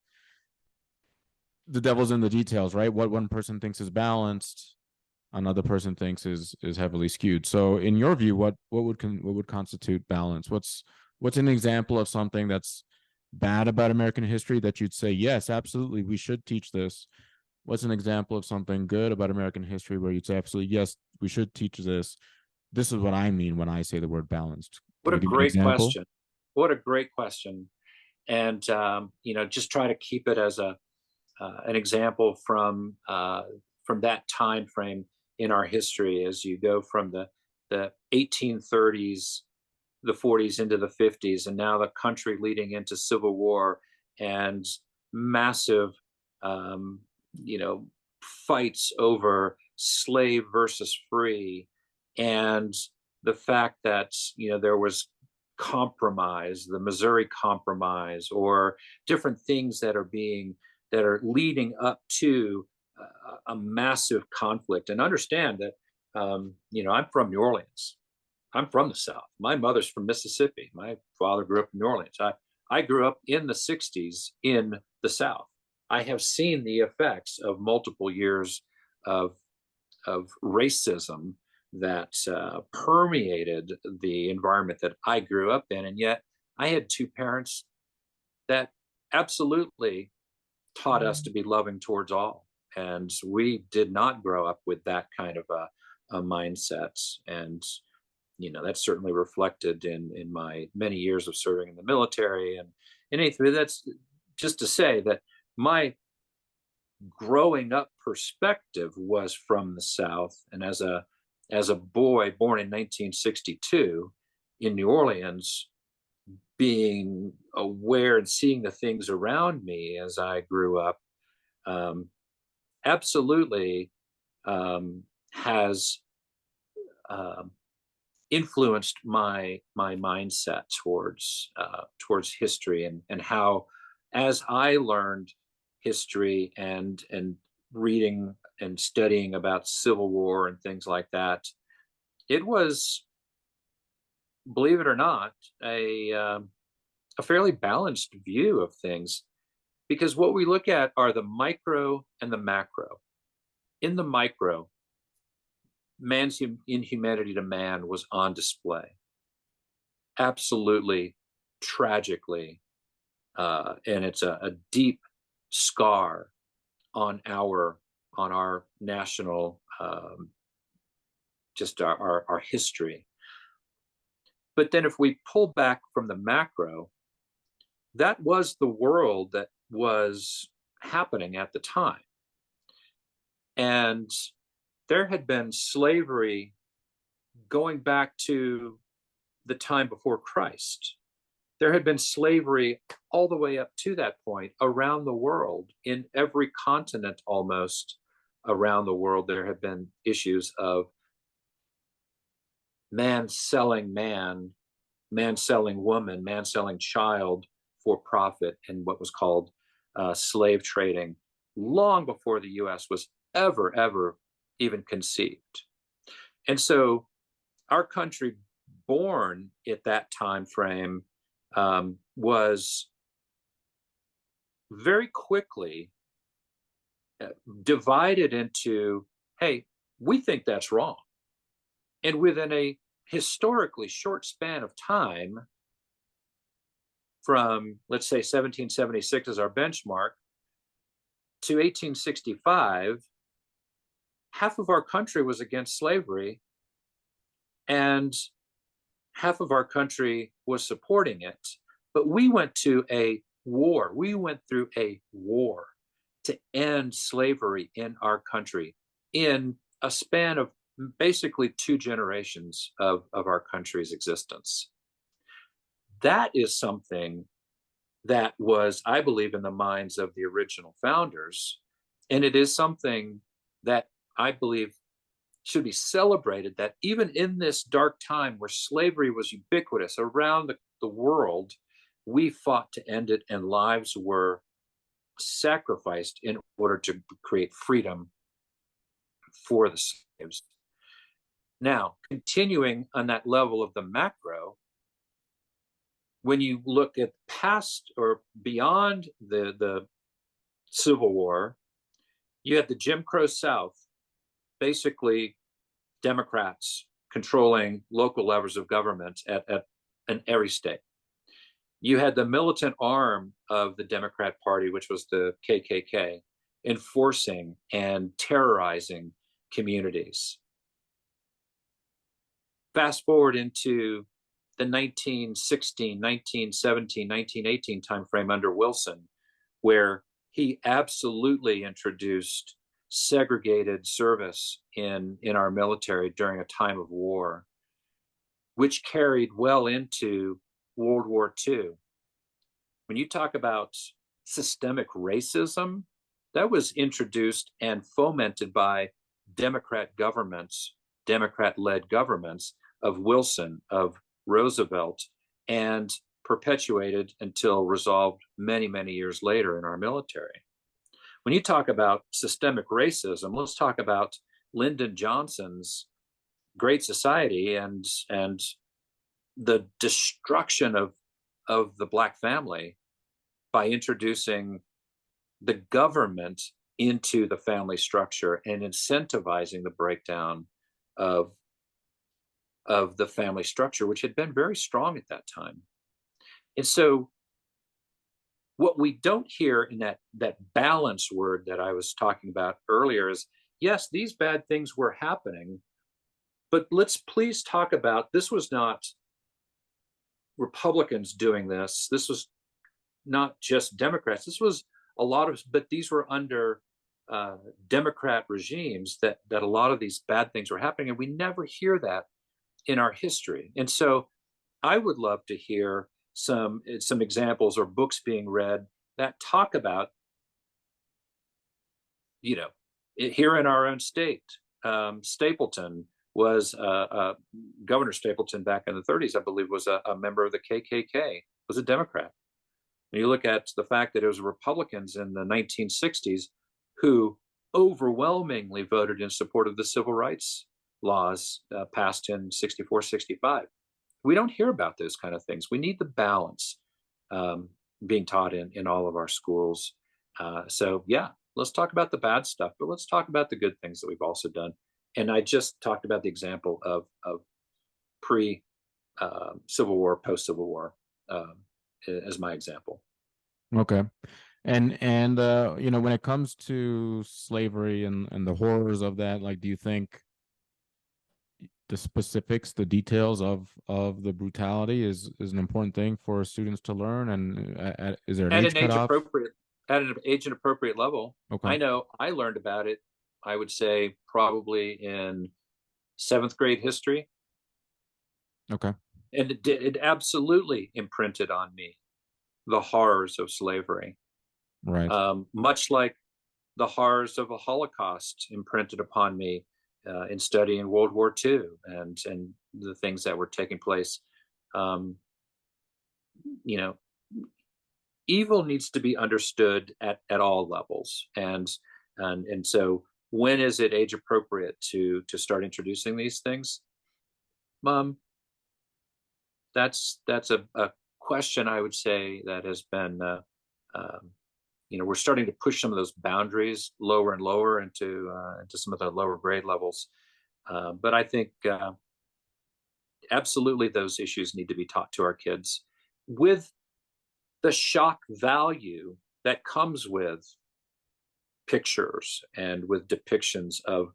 devil's in the details, right? What one person thinks is balanced, another person thinks is heavily skewed. So in your view, what would constitute balance? What's an example of something that's bad about American history that you'd say, yes, absolutely, we should teach this? What's an example of something good about American history where you'd say, absolutely, yes, we should teach this? This is what I mean when I say the word balanced. What Can a you give me an great example? question. What a great question. And just try to keep it as an example from that time frame in our history as you go from the 1830s, the 40s into the 50s, and now the country leading into civil war and massive, um, you know, fights over slave versus free, and the fact that there was compromise, the Missouri Compromise, or different things that are leading up to a massive conflict. And understand that I'm from New Orleans. I'm from the South. My mother's from Mississippi. My father grew up in New Orleans. I grew up in the 60s in the South. I have seen the effects of multiple years of, of racism that permeated the environment that I grew up in. And yet I had two parents that absolutely taught us to be loving towards all. And we did not grow up with that kind of a mindset. And that's certainly reflected in my many years of serving in the military and anything. That's just to say that my growing up perspective was from the South, and as a boy born in 1962 in New Orleans, being aware and seeing the things around me as I grew up, um, absolutely has um, influenced my mindset towards history, and how, as I learned history and reading and studying about Civil War and things like that, it was, believe it or not, a fairly balanced view of things, because what we look at are the micro and the macro. In the micro, man's inhumanity to man was on display, absolutely tragically, and it's a deep scar on our national, just our history. But then if we pull back from the macro, that was the world that was happening at the time. And there had been slavery going back to the time before Christ. There had been slavery all the way up to that point around the world, in every continent almost around the world. There had been issues of man selling man, man selling woman, man selling child for profit, and what was called slave trading, long before the US was ever even conceived. And so our country, born at that time frame, was very quickly divided into, hey, we think that's wrong. And within a historically short span of time, from, let's say, 1776 as our benchmark to 1865, half of our country was against slavery, and half of our country was supporting it. But we went to a war. We went through a war to end slavery in our country in a span of basically 2 generations of our country's existence. That is something that was, I believe, in the minds of the original founders. And it is something that I believe should be celebrated, that even in this dark time where slavery was ubiquitous around the world, we fought to end it, and lives were sacrificed in order to create freedom for the slaves. Now, continuing on that level of the macro, when you look at past or beyond the Civil War, you had the Jim Crow South, basically Democrats controlling local levels of government in every state. You had the militant arm of the Democrat Party, which was the KKK, enforcing and terrorizing communities. Fast forward into the 1916, 1917, 1918 timeframe under Wilson, where he absolutely introduced segregated service in our military during a time of war, which carried well into World War II. When you talk about systemic racism, that was introduced and fomented by Democrat governments, Democrat-led governments of Wilson, of Roosevelt, and perpetuated until resolved many, many years later in our military. When you talk about systemic racism, let's talk about Lyndon Johnson's Great Society and the destruction of the Black family by introducing the government into the family structure and incentivizing the breakdown of the family structure, which had been very strong at that time. And so what we don't hear in that balance word that I was talking about earlier is, yes, these bad things were happening, but let's please talk about, this was not Republicans doing this. This was not just Democrats. This was a lot of, but these were under Democrat regimes that a lot of these bad things were happening, and we never hear that in our history. And so I would love to hear some examples or books being read that talk about, here in our own state, Stapleton was Governor Stapleton back in the 30s, I believe, was a member of the KKK, was a Democrat. When you look at the fact that it was Republicans in the 1960s who overwhelmingly voted in support of the civil rights laws passed in 64, 65. We don't hear about those kind of things. We need the balance being taught in all of our schools. So yeah, let's talk about the bad stuff, but let's talk about the good things that we've also done. And I just talked about the example of pre-Civil War, post-Civil War as my example. Okay. And when it comes to slavery and the horrors of that, like, do you think the specifics, the details of the brutality is an important thing for students to learn? And is there an At age an age cutoff? appropriate, at an age and appropriate level. Okay. I know I learned about it, I would say probably in 7th grade history. Okay. And it absolutely imprinted on me the horrors of slavery. Right. Much like the horrors of the Holocaust imprinted upon me in studying World War II and the things that were taking place. Evil needs to be understood at all levels, and so when is it age appropriate to start introducing these things? That's a question I would say that has been we're starting to push some of those boundaries lower and lower into some of the lower grade levels, but I think absolutely those issues need to be taught to our kids with the shock value that comes with pictures and with depictions of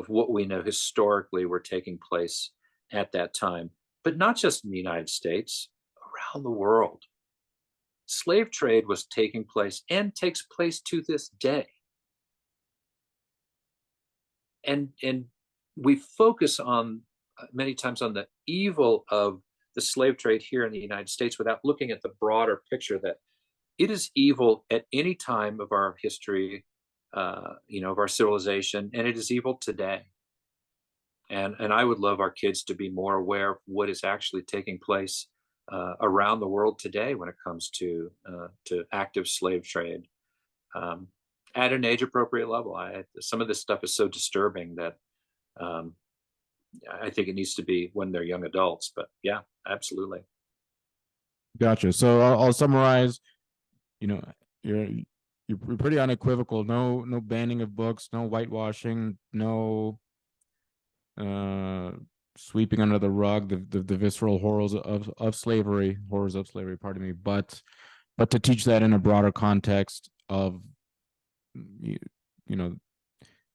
what we know historically were taking place at that time, but not just in the United States, around the world. Slave trade was taking place and takes place to this day. And we focus on many times on the evil of the slave trade here in the United States without looking at the broader picture that it is evil at any time of our history, of our civilization, and it is evil today. And I would love our kids to be more aware of what is actually taking place around the world today when it comes to active slave trade at an age appropriate level. Some of this stuff is so disturbing that I think it needs to be when they're young adults. But yeah, absolutely. Gotcha. So I'll summarize. You know, you're you're pretty unequivocal. No banning of books, no whitewashing, no uh sweeping under the rug the visceral horrors of slavery, pardon me, but to teach that in a broader context of you, you know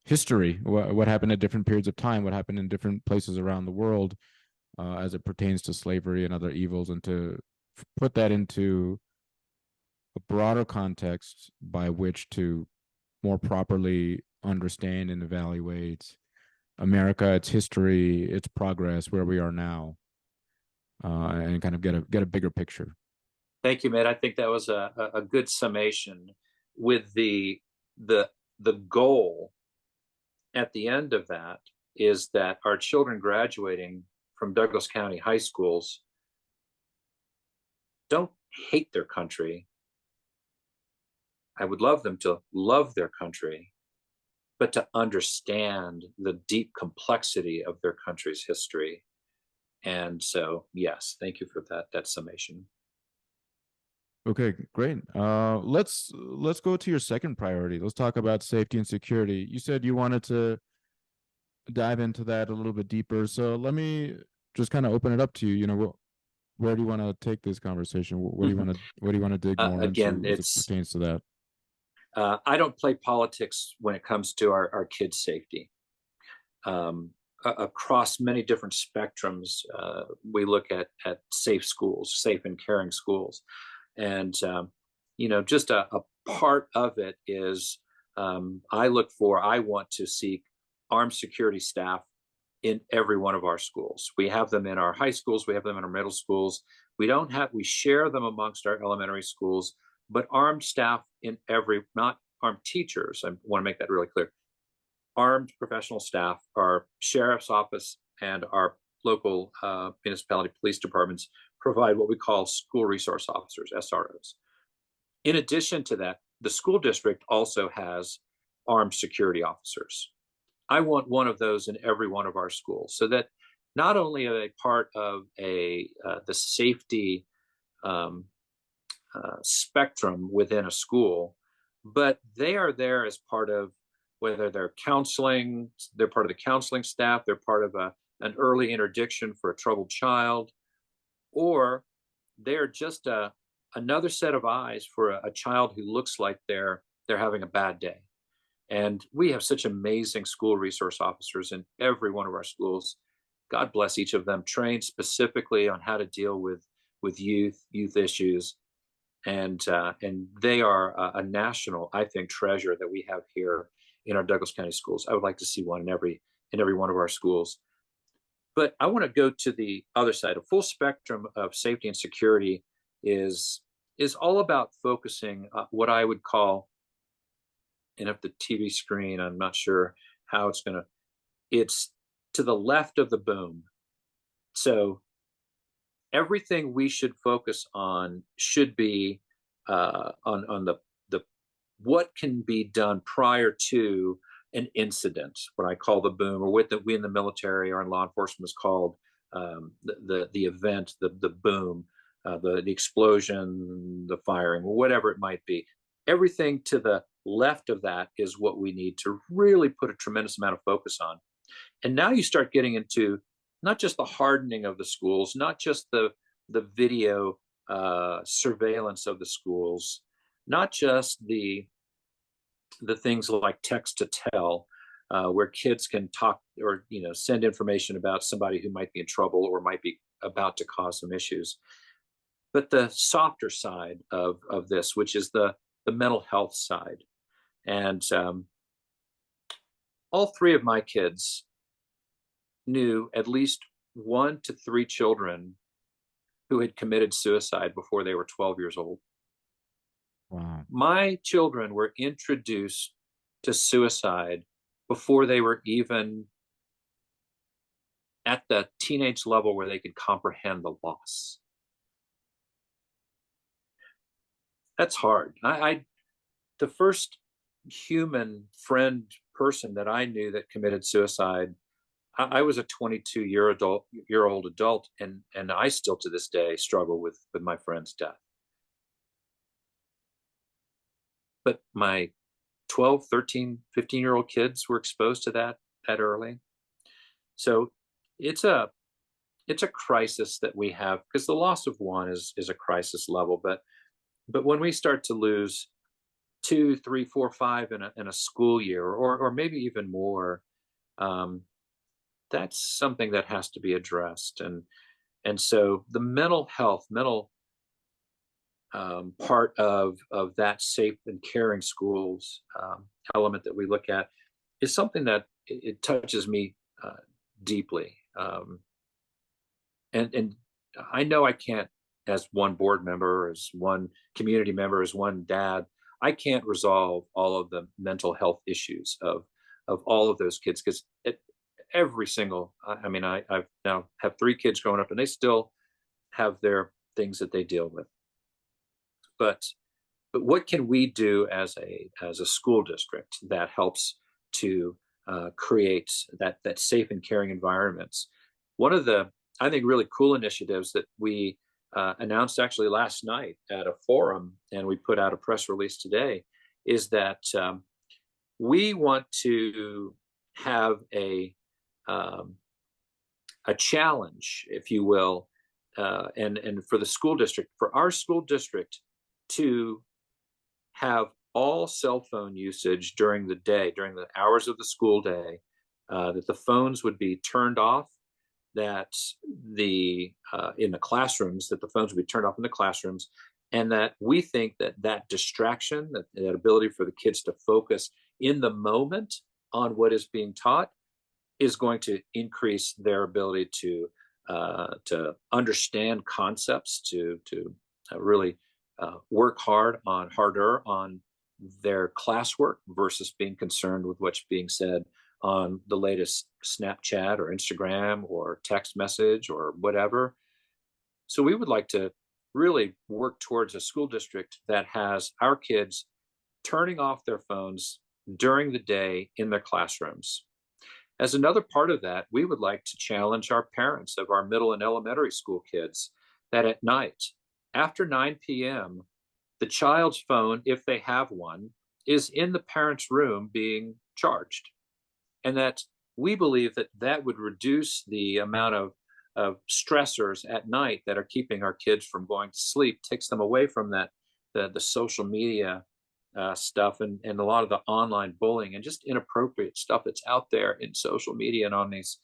history, what happened at different periods of time, what happened in different places around the world, as it pertains to slavery and other evils, and to put that into a broader context by which to more properly understand and evaluate America, its history, its progress, where we are now, and kind of get a bigger picture. Thank you, Matt. I think that was a good summation with the the goal at the end of that is that our children graduating from Douglas County high schools don't hate their country. I would love them to love their country, but to understand the deep complexity of their country's history. And so, yes, thank you for that summation. Okay, great. Let's go to your second priority. Let's talk about safety and security. You said you wanted to dive into that a little bit deeper. So let me just kind of open it up to you. Where do you want to take this conversation? What do you want to dig more Again, into as it it's pertains to that? I don't play politics when it comes to our kids' safety. Across many different spectrums, we look at safe schools, safe and caring schools, and just a part of it is I want to seek armed security staff in every one of our schools. We have them in our high schools, we have them in our middle schools. We share them amongst our elementary schools, but armed staff in every, not armed teachers. I want to make that really clear. Armed professional staff, our sheriff's office and our local municipality police departments provide what we call school resource officers, SROs. In addition to that, the school district also has armed security officers. I want one of those in every one of our schools, so that not only are they part of the safety um, spectrum within a school, but they are there as part of, whether they're counseling, they're part of the counseling staff, they're part of an early interdiction for a troubled child, or they're just another set of eyes for a child who looks like they're having a bad day. And we have such amazing school resource officers in every one of our schools. God bless each of them, trained specifically on how to deal with youth issues, and they are a national, I think, treasure that we have here in our Douglas County schools. I would like to see one in every one of our schools. But I want to go to the other side. A full spectrum of safety and security is all about focusing what I would call, and up the TV screen, I'm not sure how it's to the left of the boom. So everything we should focus on should be on the what can be done prior to an incident, what I call the boom, or what we in the military or in law enforcement is called the event, the boom, the explosion, the firing, whatever it might be. Everything to the left of that is what we need to really put a tremendous amount of focus on. And now you start getting into not just the hardening of the schools, not just the video surveillance of the schools, not just the things like text to tell, where kids can talk or send information about somebody who might be in trouble or might be about to cause some issues, but the softer side of this, which is the mental health side. And all three of my kids knew at least 1 to 3 children who had committed suicide before they were 12 years old. Wow. My children were introduced to suicide before they were even at the teenage level where they could comprehend the loss. That's hard. The first human friend person that I knew that committed suicide, I was a 22-year-old adult, and I still to this day struggle with my friend's death. But my 12, 13, 15-year-old kids were exposed to that early. So it's a crisis that we have, because the loss of one is a crisis level. But when we start to lose two, three, four, five in a school year, or maybe even more, um, that's something that has to be addressed. And so the mental part of that safe and caring schools element that we look at is something that it touches me deeply. And I know I can't, as one board member, as one community member, as one dad, I can't resolve all of the mental health issues of all of those kids, because every single, I mean, I've now have three kids growing up, and they still have their things that they deal with. But what can we do as a school district that helps to create that safe and caring environments? One of the, I think, really cool initiatives that we announced actually last night at a forum, and we put out a press release today, is that we want to have um, a challenge, if you will, and for the school district, for our school district to have all cell phone usage during the day, during the hours of the school day, that the phones would be turned off, that the in the classrooms, that the phones would be turned off in the classrooms, and that we think that distraction, that ability for the kids to focus in the moment on what is being taught, is going to increase their ability to understand concepts, to really work harder on their classwork versus being concerned with what's being said on the latest Snapchat or Instagram or text message or whatever. So we would like to really work towards a school district that has our kids turning off their phones during the day in their classrooms. As another part of that, we would like to challenge our parents of our middle and elementary school kids that at night, after 9 p.m., the child's phone, if they have one, is in the parent's room being charged. And that we believe that would reduce the amount of stressors at night that are keeping our kids from going to sleep, takes them away from the social media stuff, and a lot of the online bullying and just inappropriate stuff that's out there in social media and on these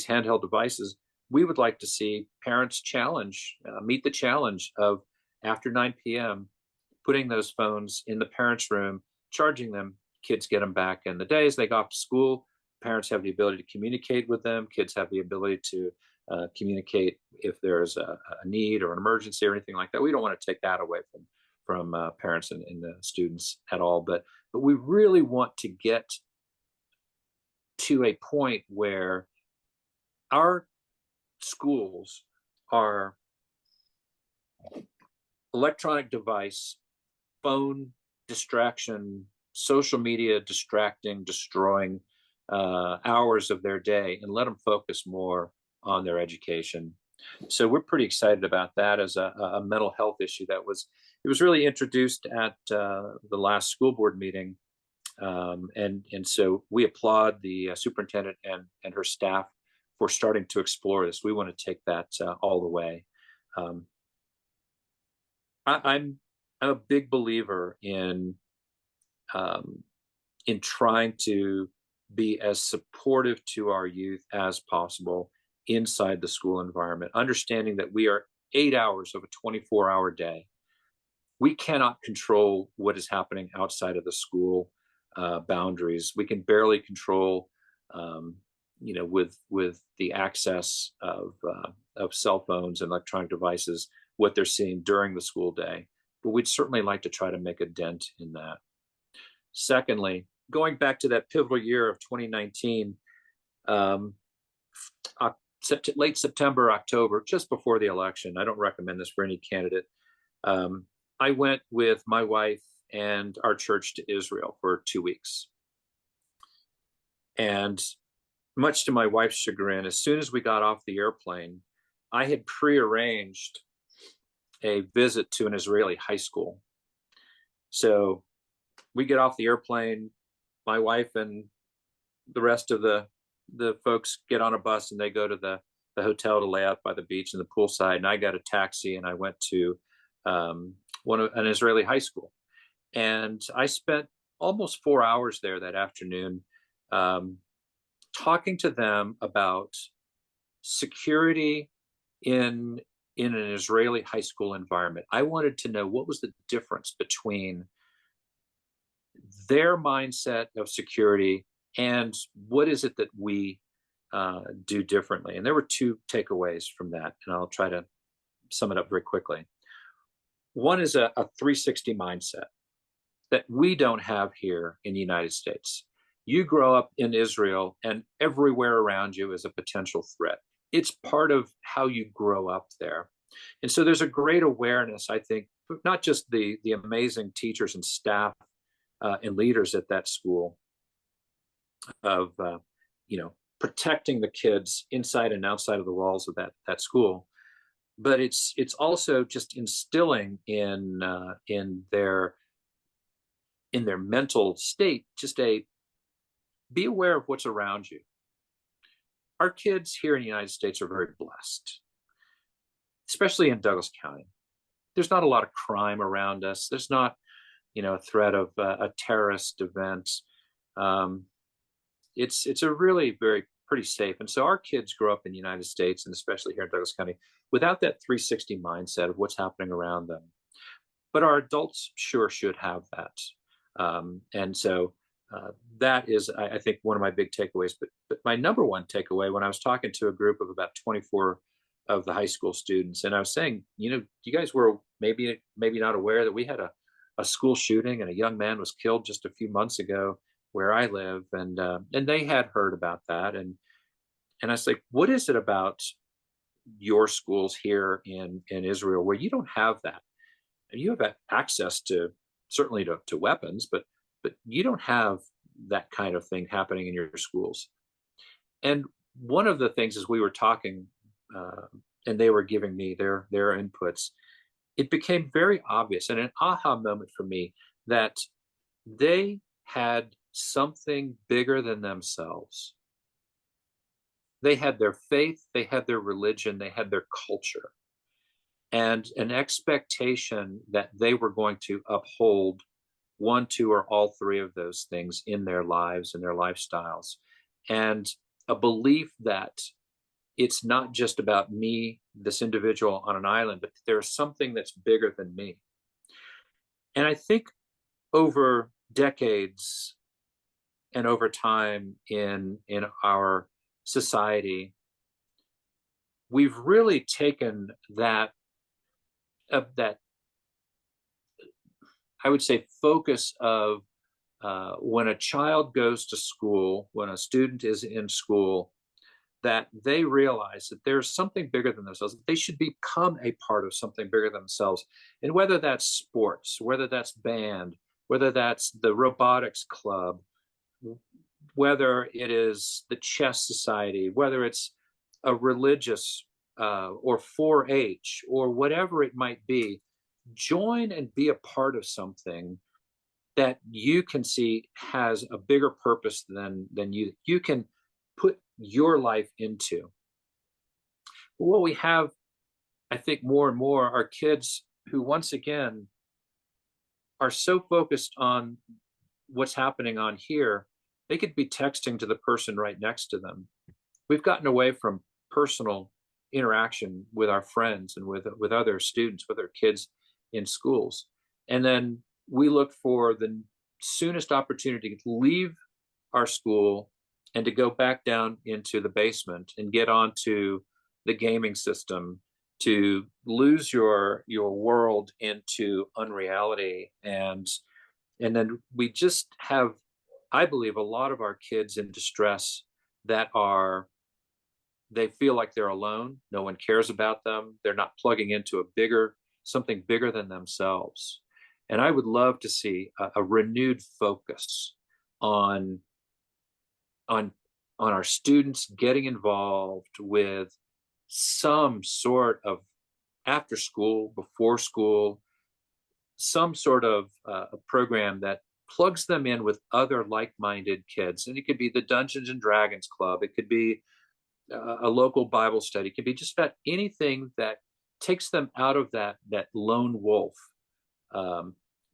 handheld devices. We would like to see parents meet the challenge of, after 9 p.m., putting those phones in the parents' room, charging them. Kids get them back in the days they go off to school. Parents have the ability to communicate with them. Kids have the ability to communicate if there's a need or an emergency or anything like that. We don't want to take that away from parents and students at all. But we really want to get to a point where our schools are electronic device, phone distraction, social media distracting, destroying hours of their day, and let them focus more on their education. So we're pretty excited about that as a mental health issue it was really introduced at the last school board meeting. And so we applaud the superintendent and her staff for starting to explore this. We want to take that all the way. I'm a big believer in trying to be as supportive to our youth as possible inside the school environment, understanding that we are 8 hours of a 24-hour day. We cannot control what is happening outside of the school boundaries. We can barely control, with the access of cell phones and electronic devices, what they're seeing during the school day. But we'd certainly like to try to make a dent in that. Secondly, going back to that pivotal year of 2019, late September, October, just before the election, I don't recommend this for any candidate. I went with my wife and our church to Israel for 2 weeks. And much to my wife's chagrin, as soon as we got off the airplane, I had prearranged a visit to an Israeli high school. So we get off the airplane, my wife and the rest of the folks get on a bus and they go to the hotel to lay out by the beach and the poolside. And I got a taxi and I went to an Israeli high school. And I spent almost 4 hours there that afternoon, talking to them about security in an Israeli high school environment. I wanted to know what was the difference between their mindset of security and what is it that we do differently. And there were two takeaways from that, and I'll try to sum it up very quickly. One is a 360 mindset that we don't have here in the United States. You grow up in Israel and everywhere around you is a potential threat. It's part of how you grow up there. And so there's a great awareness, I think, not just the amazing teachers and staff and leaders at that school of, protecting the kids inside and outside of the walls of that school, but it's also just instilling in their mental state just be aware of what's around you. Our kids here in the United States are very blessed, especially in Douglas County. There's not a lot of crime around us. There's not, a threat of a terrorist event. It's a really pretty safe. And so our kids grow up in the United States, and especially here in Douglas County, without that 360 mindset of what's happening around them. But our adults sure should have that. And so that is, I think, one of my big takeaways. But my number one takeaway, when I was talking to a group of about 24 of the high school students, and I was saying, you guys were maybe not aware that we had a school shooting and a young man was killed just a few months ago where I live, and they had heard about that, and I was like, what is it about your schools here in Israel where you don't have that? And you have access to certainly to weapons, but you don't have that kind of thing happening in your schools. And one of the things as we were talking, and they were giving me their inputs, it became very obvious and an aha moment for me that they had something bigger than themselves. They had their faith, they had their religion, they had their culture, and an expectation that they were going to uphold one, two, or all three of those things in their lives and their lifestyles. And a belief that it's not just about me, this individual on an island, but there's something that's bigger than me. And I think over decades and over time in our society, we've really taken that I would say focus of when a child goes to school, when a student is in school, that they realize that there's something bigger than themselves, that they should become a part of something bigger than themselves. And whether that's sports, whether that's band, whether that's the robotics club, whether it is the chess society, whether it's a religious or 4-H or whatever it might be, join and be a part of something that you can see has a bigger purpose than you can put your life into. What we have, I think, more and more are kids who, once again, are so focused on what's happening on here, they could be texting to the person right next to them. We've gotten away from personal interaction with our friends and with other students, with our kids in schools. And then we look for the soonest opportunity to leave our school and to go back down into the basement and get onto the gaming system, to lose your world into unreality. And then we just have, I believe, a lot of our kids in distress that they feel like they're alone. No one cares about them. They're not plugging into something bigger than themselves. And I would love to see a renewed focus on on our students getting involved with some sort of after school, before school, some sort of a program that plugs them in with other like-minded kids. And it could be the Dungeons and Dragons Club. It could be a local Bible study. It could be just about anything that takes them out of that lone wolf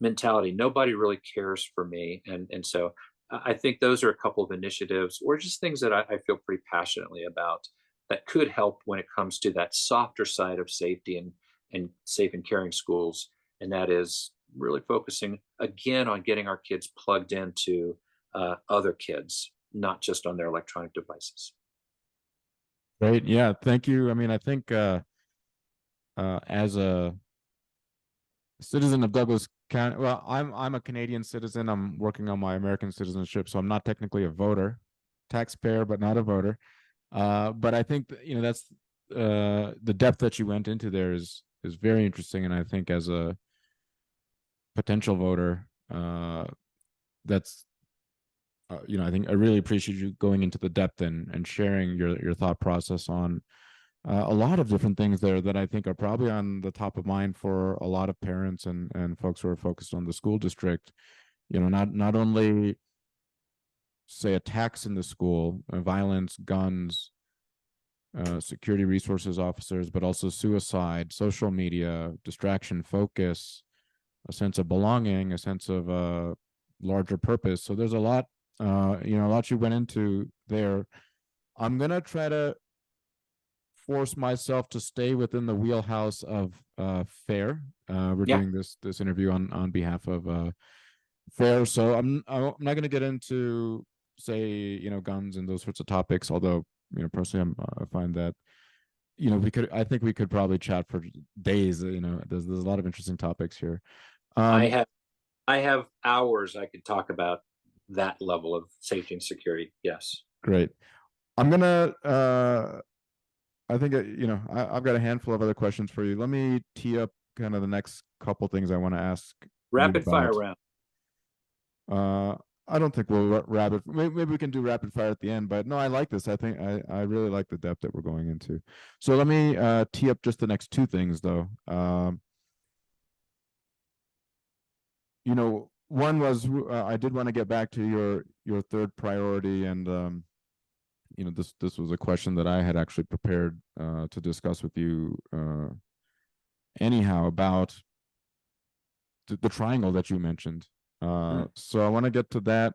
mentality. Nobody really cares for me, and so I think those are a couple of initiatives, or just things that I feel pretty passionately about that could help when it comes to that softer side of safety and safe and caring schools, and that is really focusing again on getting our kids plugged into other kids, not just on their electronic devices. Great. Yeah. Thank you. I mean, I think as a citizen of Douglas County, well, I'm a Canadian citizen. I'm working on my American citizenship, so I'm not technically a voter, taxpayer, but not a voter. But I think that's the depth that you went into there is very interesting, and I think as a potential voter, that's I think I really appreciate you going into the depth and sharing your thought process on a lot of different things there that I think are probably on the top of mind for a lot of parents and folks who are focused on the school district. Not only say attacks in the school, violence, guns, security resources officers, but also suicide, social media, distraction, focus, a sense of belonging, a sense of larger purpose. So there's a lot, a lot you went into there. I'm gonna try to force myself to stay within the wheelhouse of FAIR. We're Yeah, doing this interview on behalf of FAIR, so I'm not going to get into say guns and those sorts of topics. Although personally, I find that I think we could probably chat for days. There's a lot of interesting topics here. I Um, have I have hours I could talk about that level of safety and security. Yes. Great. I'm gonna I think I've got a handful of other questions for you. Let me tee up kind of the next couple things I want to ask you Rapid fire about. round. Uh, I don't think we'll rapid. Maybe we can do rapid fire at the end. But no, I like this. I think I really like the depth that we're going into. So let me tee up just the next two things though. One was I did want to get back to your third priority, and this was a question that I had actually prepared to discuss with you anyhow about the triangle that you mentioned. Mhm. So I want to get to that,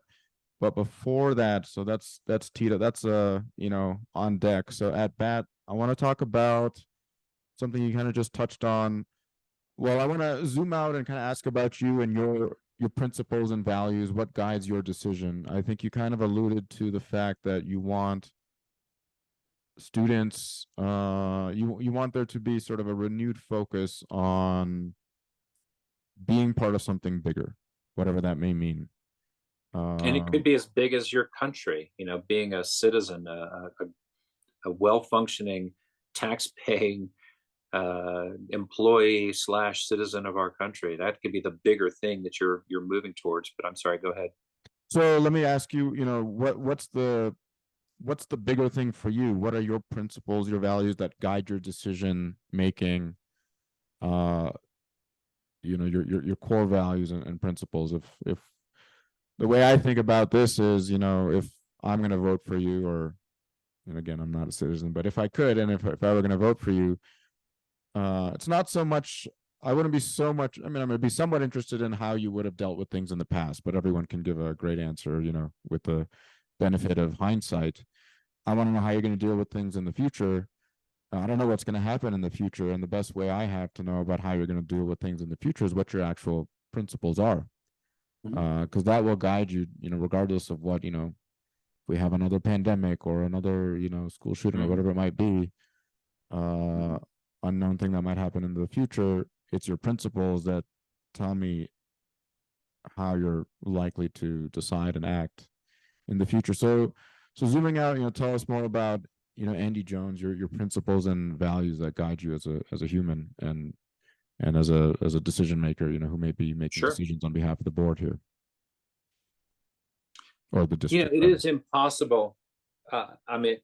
but before that, so that's Tita. That's on deck. So at bat, I want to talk about something you kind of just touched on. Well, I want to zoom out and kind of ask about you and your principles and values. What guides your decision? I think you kind of alluded to the fact that you want students, you want there to be sort of a renewed focus on being part of something bigger, whatever that may mean. And it could Um, be as big as your country, being a citizen, a well-functioning, tax-paying employee slash citizen of our country. That could be the bigger thing that you're moving towards. But I'm sorry, go ahead. so let me ask you, what's the bigger thing for you? What are your principles, your values that guide your decision making? Uh, your core values and principles. If the way I think about this is, if I'm going to vote for you, or and again, I'm not a citizen, but if I could, and if I were going to vote for you, it's not so much. I wouldn't be so much. I mean, I'm going to be somewhat interested in how you would have dealt with things in the past, but everyone can give a great answer, with the benefit of hindsight. I want to know how you're going to deal with things in the future. I don't know what's going to happen in the future, and the best way I have to know about how you're going to deal with things in the future is what your actual principles are, Mhm. because that will guide you, regardless of what if we have another pandemic or another school shooting or Mhm. whatever it might be, Mhm. uh, unknown thing that might happen in the future. It's your principles that tell me how you're likely to decide and act in the future. So zooming out, tell us more about Andy Jones, your principles and values that guide you as a human and as a decision maker, who may be making Sure. decisions on behalf of the board here or the You know, district it rather. is impossible. I meant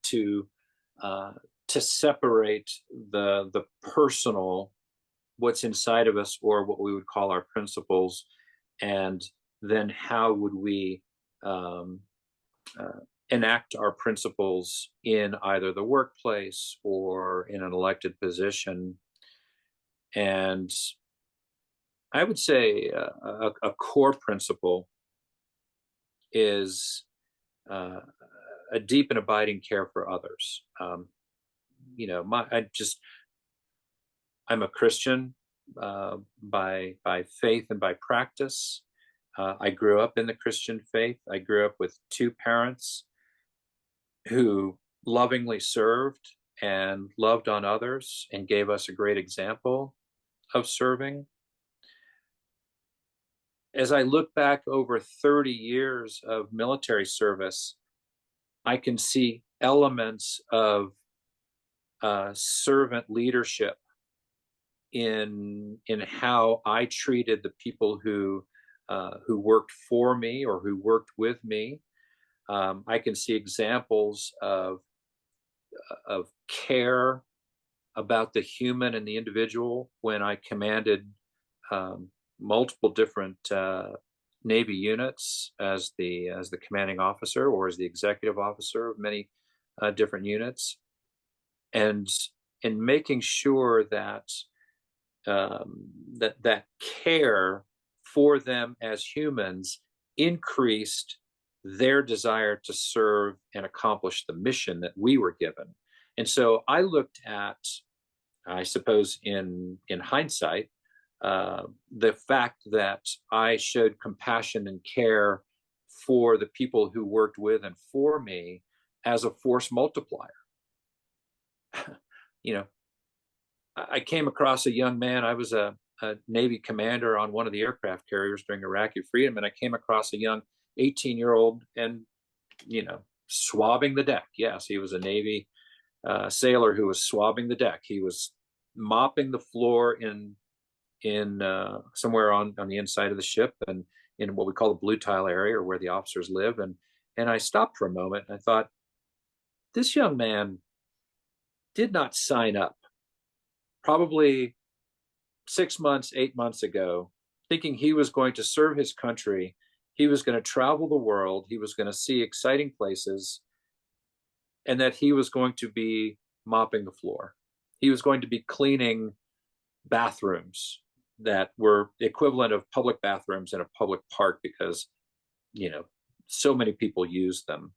uh, to separate the personal, what's inside of us, or what we would call our principles, and then how would we um, uh, enact our principles in either the workplace or in an elected position. And I would say a core principle is uh, a deep and abiding care for others. I'm a Christian by faith and by practice. I grew up in the Christian faith. I grew up with two parents who lovingly served and loved on others and gave us a great example of serving. As I look back over 30 years of military service, I can see elements of servant leadership in how I treated the people who worked for me or who worked with me. I can see examples of care about the human and the individual when I commanded multiple different Navy units as the commanding officer or as the executive officer of many different units, and in making sure that that care for them as humans increased their desire to serve and accomplish the mission that we were given. And so I looked at, I suppose in hindsight, the fact that I showed compassion and care for the people who worked with and for me as a force multiplier. you know, I came across a young man. I was a Navy commander on one of the aircraft carriers during Iraqi freedom, and I came across a young 18-year-old and, swabbing the deck. Yes, he was a Navy sailor who was swabbing the deck. He was mopping the floor in somewhere on the inside of the ship and in what we call the blue tile area, or where the officers live. And I stopped for a moment and I thought, this young man did not sign up probably 6 months, 8 months ago, thinking he was going to serve his country. He was going to travel the world. He was going to see exciting places, and that he was going to be mopping the floor. He was going to be cleaning bathrooms that were the equivalent of public bathrooms in a public park because, so many people use them.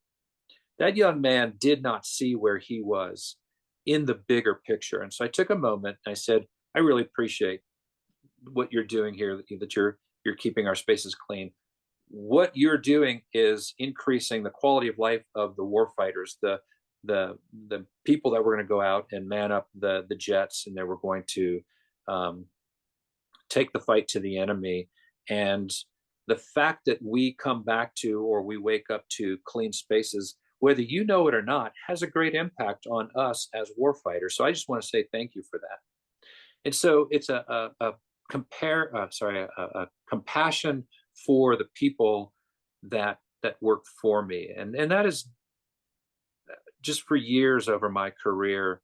That young man did not see where he was in the bigger picture. And so I took a moment and I said, I really appreciate what you're doing here, that you're keeping our spaces clean. What you're doing is increasing the quality of life of the warfighters, the people that were going to go out and man up the jets, and they were going to take the fight to the enemy. And the fact that we come back to, or we wake up to, clean spaces, whether you know it or not, has a great impact on us as warfighters. So I just want to say thank you for that. And so it's a compassion for the people that worked for me, and that is just for years over my career,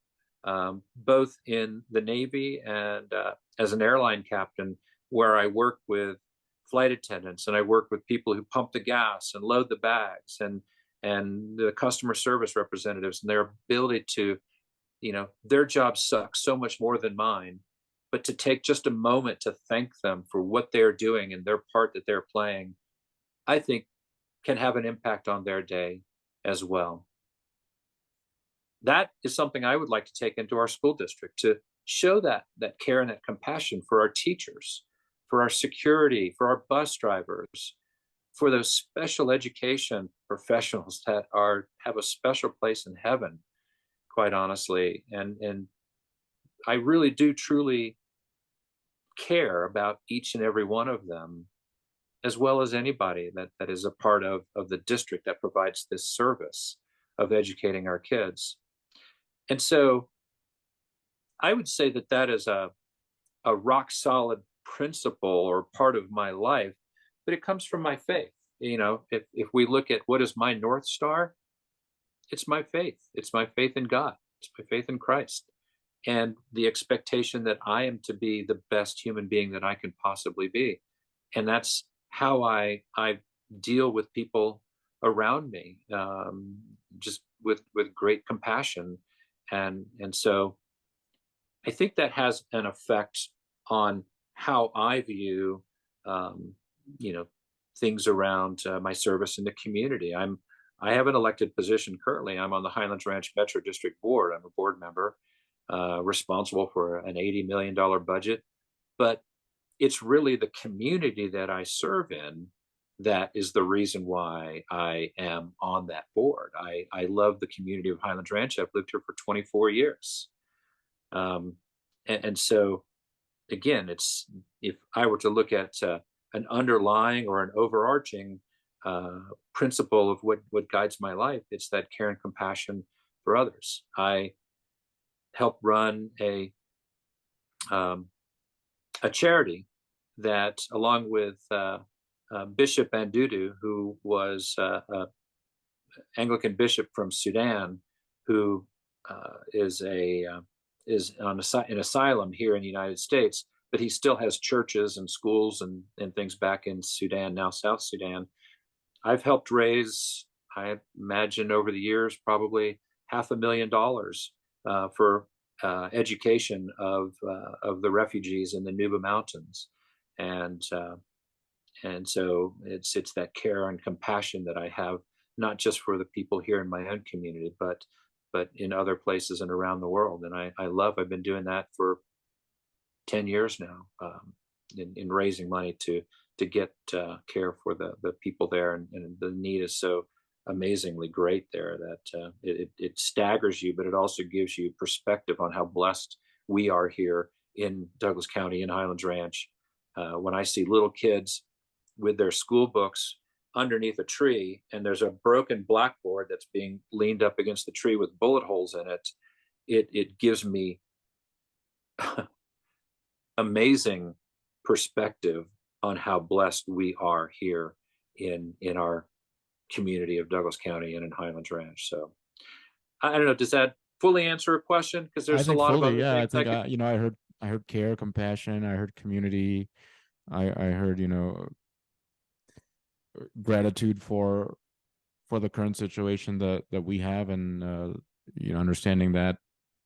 both in the Navy and as an airline captain, where I worked with flight attendants and I worked with people who pump the gas and load the bags, and the customer service representatives, and their ability to, their job sucks so much more than mine, but to take just a moment to thank them for what they're doing and their part that they're playing, I think can have an impact on their day as well. That is something I would like to take into our school district, to show that care and that compassion for our teachers, for our security, for our bus drivers, for those special education professionals that have a special place in heaven, quite honestly. And I really do truly care about each and every one of them, as well as anybody that is a part of the district that provides this service of educating our kids. And so I would say that is a rock solid principle or part of my life, but it comes from my faith. If we look at what is my North Star, It's my faith. It's my faith in God. It's my faith in Christ, and the expectation that I am to be the best human being that I can possibly be. And that's how I deal with people around me, just with great compassion, and so I think that has an effect on how I view, um, you know, things around my service in the community. I have an elected position currently. I'm on the Highlands Ranch Metro District Board. I'm a board member, responsible for an $80 million budget. But it's really the community that I serve in that is the reason why I am on that board. I love the community of Highlands Ranch. I've lived here for 24 years. Um, and so again, it's if I were to look at an underlying or an overarching principle of what guides my life, it's that care and compassion for others. I help run um, a charity that, along with Bishop Bandudu, who was Anglican bishop from Sudan, who is on an asylum here in the United States, but he still has churches and schools and things back in Sudan, now South Sudan. I've helped raise, I imagine, over the years, probably $500,000 for education of the refugees in the Nuba Mountains, and and so it's that care and compassion that I have, not just for the people here in my own community, but in other places and around the world. And I love. I've been doing that for 10 years now, in raising money to get care for the people there, and the need is so amazingly great there that it staggers you, but it also gives you perspective on how blessed we are here in Douglas County in Highlands Ranch. When I see little kids with their school books underneath a tree, and there's a broken blackboard that's being leaned up against the tree with bullet holes in it, it gives me amazing perspective on how blessed we are here in our community of Douglas County and in Highlands Ranch. So I don't know, does that fully answer a question? Because I there's a think lot of fully, other yeah. I things I think could. I heard care, compassion. I heard community. I heard gratitude for the current situation that we have, and understanding that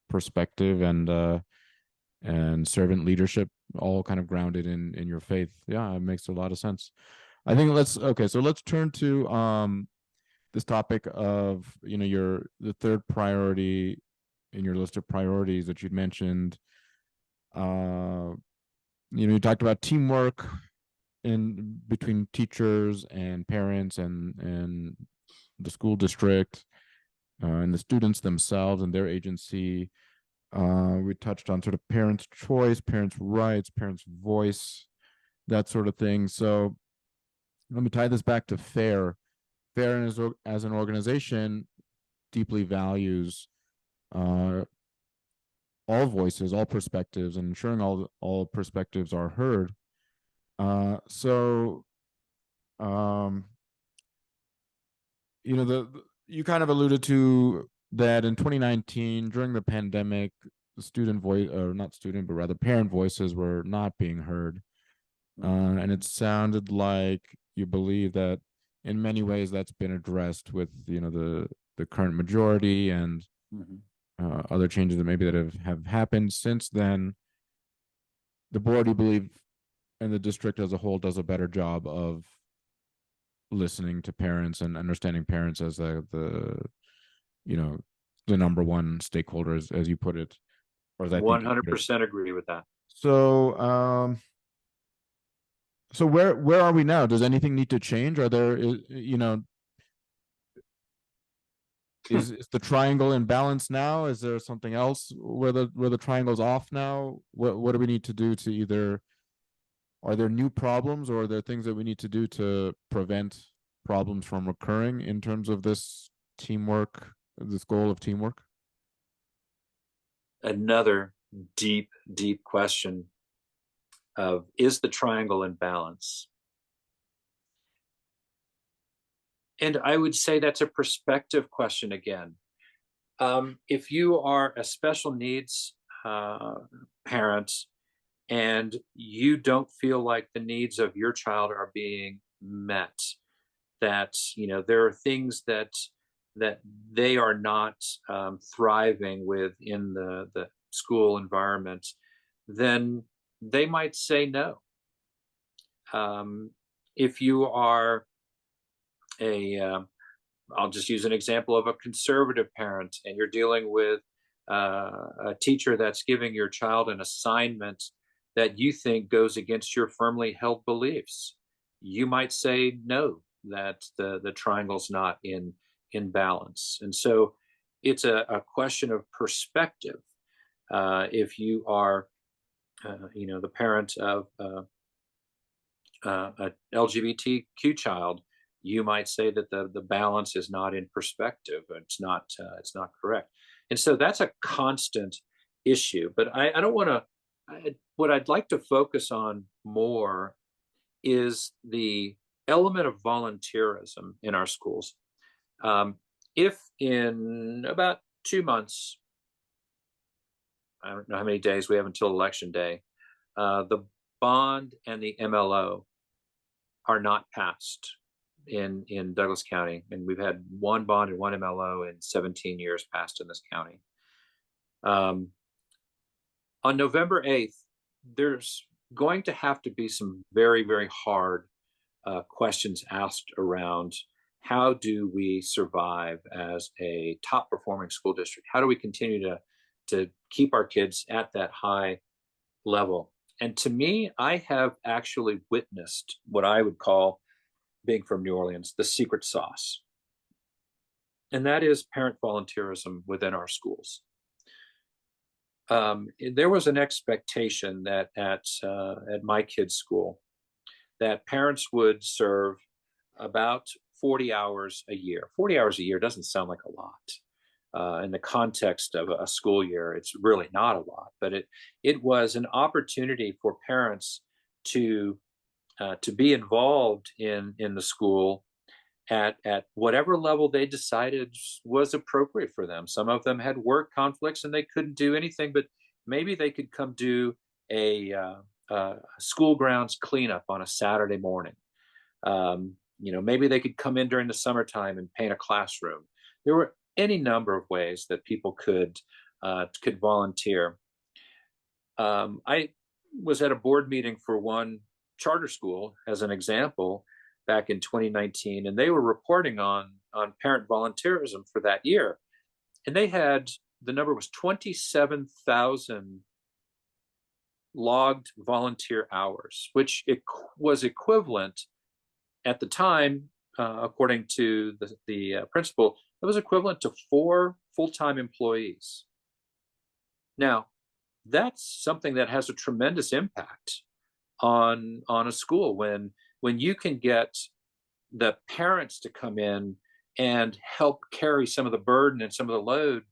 perspective, and servant leadership, all kind of grounded in your faith. Yeah, it makes a lot of sense. I think so let's turn to this topic of the third priority in your list of priorities that you'd mentioned. uh you talked about teamwork in between teachers and parents and the school district, and the students themselves and their agency. We touched on sort of parents' choice, parents' rights, parents' voice, that sort of thing. So let me tie this back to FAIR. FAIR as an organization deeply values uh, all voices, all perspectives, and ensuring all perspectives are heard. So um, you kind of alluded to that in 2019 during the pandemic, the student voice, or not student, but rather parent voices were not being heard. And it sounded like you believe that in many ways that's been addressed with the current majority and Mhm. other changes that have happened since then. The board, you believe, and the district as a whole does a better job of listening to parents and understanding parents as you know the number one stakeholder, as you put it, or as I think you put it. 100% agree with that. So where are we now? Does anything need to change? Are there is the triangle in balance now? Is there something else where the triangle's off now? What do we need to do to either, are there new problems, or are there things that we need to do to prevent problems from occurring in terms of this teamwork, this goal of teamwork? Another deep, deep question of, is the triangle in balance? And I would say that's a perspective question again. If you are a special needs parent and you don't feel like the needs of your child are being met, that there are things that they are not thriving with in the school environment, then they might say no. If you are a I'll just use an example of a conservative parent, and you're dealing with a teacher that's giving your child an assignment that you think goes against your firmly held beliefs. You might say no, that the triangle's not in balance. And so it's a question of perspective. If you are, the parent of a LGBTQ child, you might say that the balance is not in perspective. It's not correct, and so that's a constant issue. But I don't want to. What I'd like to focus on more is the element of volunteerism in our schools. If in about 2 months, I don't know how many days we have until election day, the bond and the MLO are not passed in Douglas County, and we've had one bond and one MLO in 17 years passed in this county. On November 8th, there's going to have to be some very, very hard questions asked around how do we survive as a top performing school district? How do we continue to keep our kids at that high level? And to me, I have actually witnessed what I would call, being from New Orleans, the secret sauce. And that is parent volunteerism within our schools. There was an expectation that at my kids' school, that parents would serve about 40 hours a year. 40 hours a year doesn't sound like a lot. In the context of a school year, it's really not a lot, but it was an opportunity for parents to be involved in the school at whatever level they decided was appropriate for them. Some of them had work conflicts and they couldn't do anything, but maybe they could come do a school grounds cleanup on a Saturday morning. Maybe they could come in during the summertime and paint a classroom. There were any number of ways that people could volunteer. I was at a board meeting for one charter school, as an example, back in 2019, and they were reporting on parent volunteerism for that year, and the number was 27,000 logged volunteer hours, which was equivalent at the time, according to the principal, it was equivalent to 4 full-time employees. Now, that's something that has a tremendous impact on a school when you can get the parents to come in and help carry some of the burden and some of the load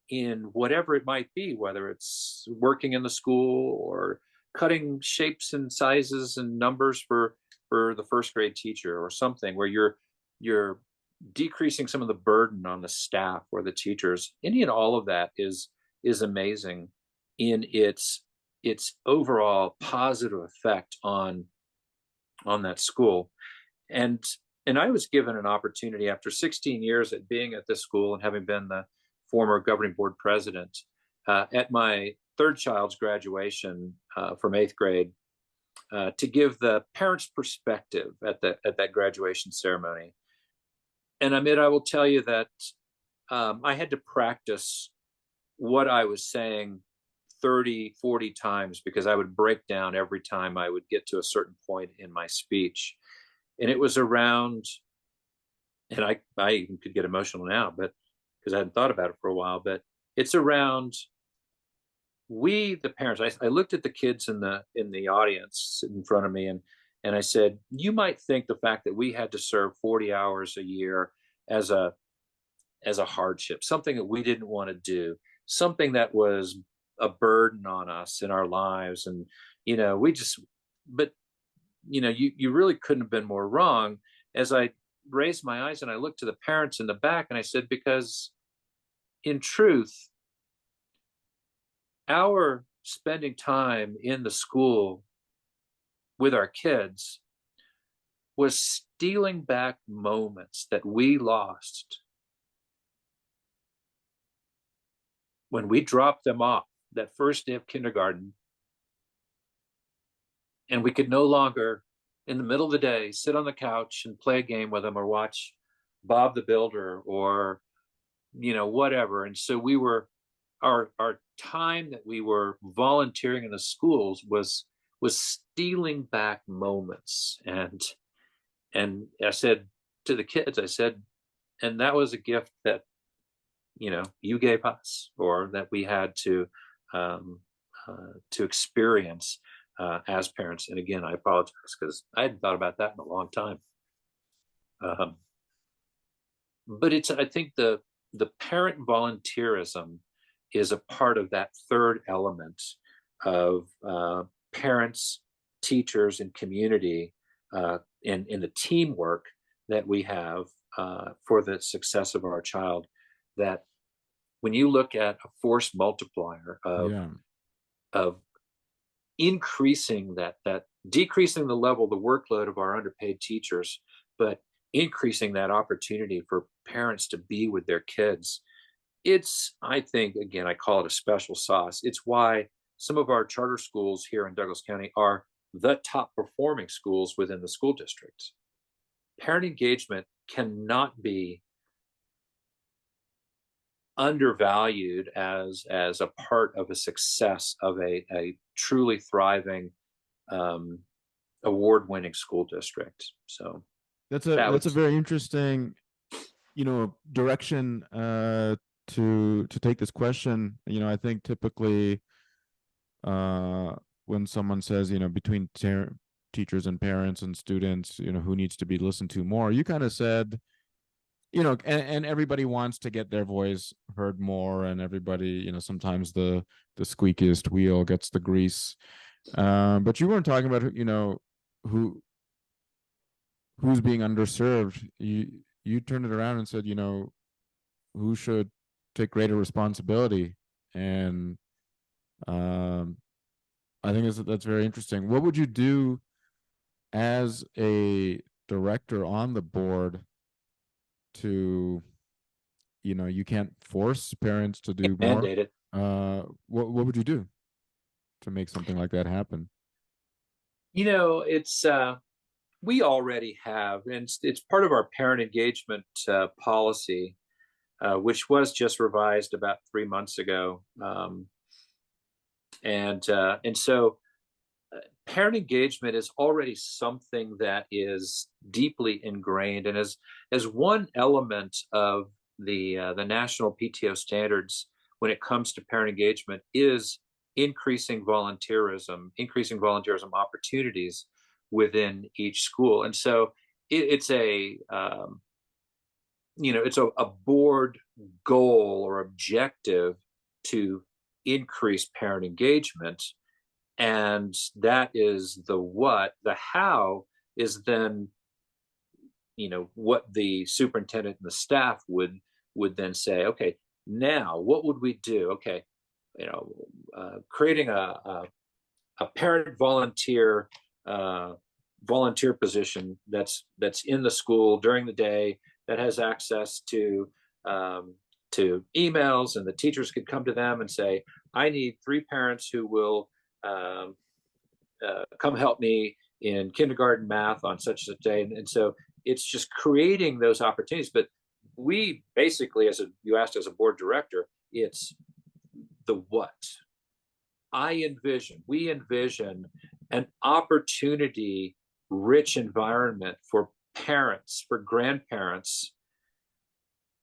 in whatever it might be, whether it's working in the school or cutting shapes and sizes and numbers for the first grade teacher, or something where you're decreasing some of the burden on the staff or the teachers. Any and all of that is amazing in its overall positive effect on that school. And I was given an opportunity after 16 years at being at this school and having been the former governing board president, at my third child's graduation from 8th grade, to give the parents' perspective at that graduation ceremony. And Amit, I will tell you that I had to practice what I was saying 30, 40 times, because I would break down every time I would get to a certain point in my speech. And it was around, and I even could get emotional now, but because I hadn't thought about it for a while, but it's around we, the parents. I looked at the kids in the audience in front of me, and I said, you might think the fact that we had to serve 40 hours a year as a hardship, something that we didn't want to do, something that was a burden on us in our lives. And, you really couldn't have been more wrong. As I raised my eyes and I looked to the parents in the back and I said, because in truth, our spending time in the school with our kids was stealing back moments that we lost when we dropped them off that first day of kindergarten, and we could no longer, in the middle of the day, sit on the couch and play a game with them or watch Bob the Builder or, whatever. And so we were, our time that we were volunteering in the schools was stealing back moments. And I said to the kids, I said, and that was a gift that, you gave us, or that we had to experience as parents. And again, I apologize because I hadn't thought about that in a long time. But I think the parent volunteerism is a part of that third element of parents, teachers, and community in the teamwork that we have for the success of our child. That when you look at a force multiplier Yeah. of increasing that decreasing the level, the workload of our underpaid teachers, but increasing that opportunity for parents to be with their kids, it's, I think, again, I call it a special sauce. It's why some of our charter schools here in Douglas County are the top performing schools within the school district. Parent engagement cannot be undervalued as a part of a success of a truly thriving award-winning school district. So That's that a was, very interesting, direction to take this question. I think typically when someone says, between teachers and parents and students, who needs to be listened to more, you kind of said, and everybody wants to get their voice heard more, and everybody, sometimes the squeakiest wheel gets the grease. But you weren't talking about, who who's being underserved. You turned it around and said, who should take greater responsibility. And I think that's very interesting. What would you do as a director on the board to, you can't force parents to do more. mandated. What would you do to make something like that happen? It's we already have, and it's part of our parent engagement policy, which was just revised about 3 months ago. And so parent engagement is already something that is deeply ingrained, and as one element of the national PTO standards when it comes to parent engagement is increasing volunteerism opportunities within each school. And so it's a board goal or objective to increase parent engagement. And that is the what. The how is then, what the superintendent and the staff would then say, okay, now what would we do? Okay, creating a parent volunteer position that's in the school during the day, that has access to emails, and the teachers could come to them and say, I need 3 parents who will come help me in kindergarten math on such a day. And so it's just creating those opportunities. But we basically, you asked as a board director, it's the what. We envision an opportunity rich environment for parents, for grandparents,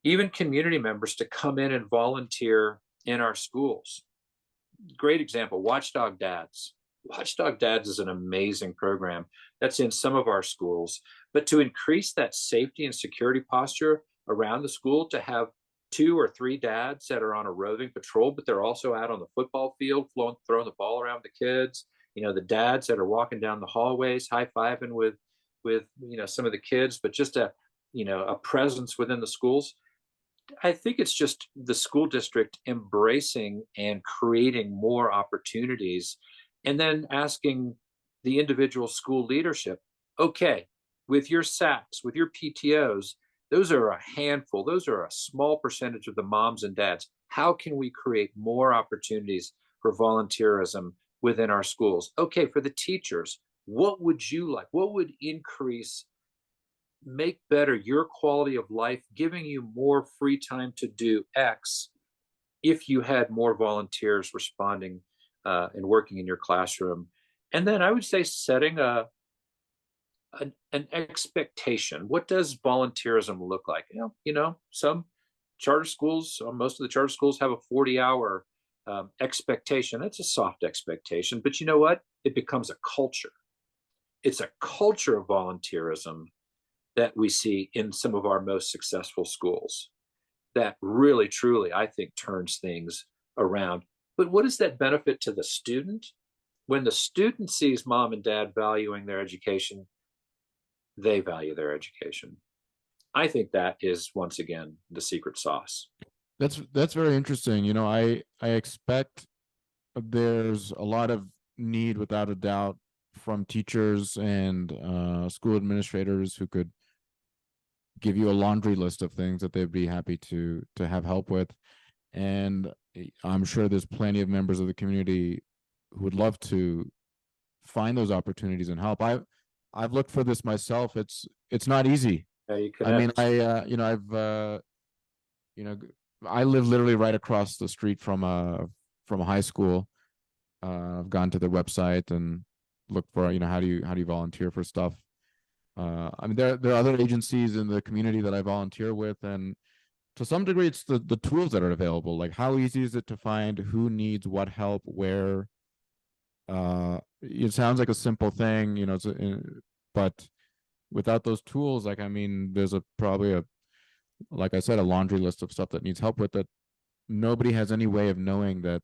even community members to come in and volunteer in our schools. Great example, Watchdog Dads. Watchdog Dads is an amazing program that's in some of our schools. But to increase that safety and security posture around the school, to have 2 or 3 dads that are on a roving patrol, but they're also out on the football field, throwing the ball around the kids. The dads that are walking down the hallways, high-fiving with some of the kids, but just a presence within the schools. I think it's just the school district embracing and creating more opportunities, and then asking the individual school leadership, okay, with your SACs, with your PTOs, those are a handful, those are a small percentage of the moms and dads. How can we create more opportunities for volunteerism within our schools? Okay, for the teachers, what would you like? What would increase, make better your quality of life, giving you more free time to do X if you had more volunteers responding and working in your classroom? And then I would say setting an expectation. What does volunteerism look like? Some charter schools, most of the charter schools have a 40-hour expectation. That's a soft expectation, but you know what? It becomes a culture. It's a culture of volunteerism that we see in some of our most successful schools that really, truly, I think, turns things around. But what does that benefit to the student? When the student sees mom and dad valuing their education, they value their education. I think that is, once again, the secret sauce. That's very interesting. I expect there's a lot of need, without a doubt, from teachers and school administrators who could give you a laundry list of things that they'd be happy to have help with. And I'm sure there's plenty of members of the community who would love to find those opportunities and help. I've looked for this myself. It's not easy. Yeah, you I mean, connect. you know, I live literally right across the street from a high school. I've gone to their website and looked for, how do you volunteer for stuff. I mean, there are other agencies in the community that I volunteer with, and to some degree, it's the tools that are available. Like, how easy is it to find who needs what help, where? It sounds like a simple thing, but without those tools, like, I mean, there's probably like I said, a laundry list of stuff that needs help with, that nobody has any way of knowing that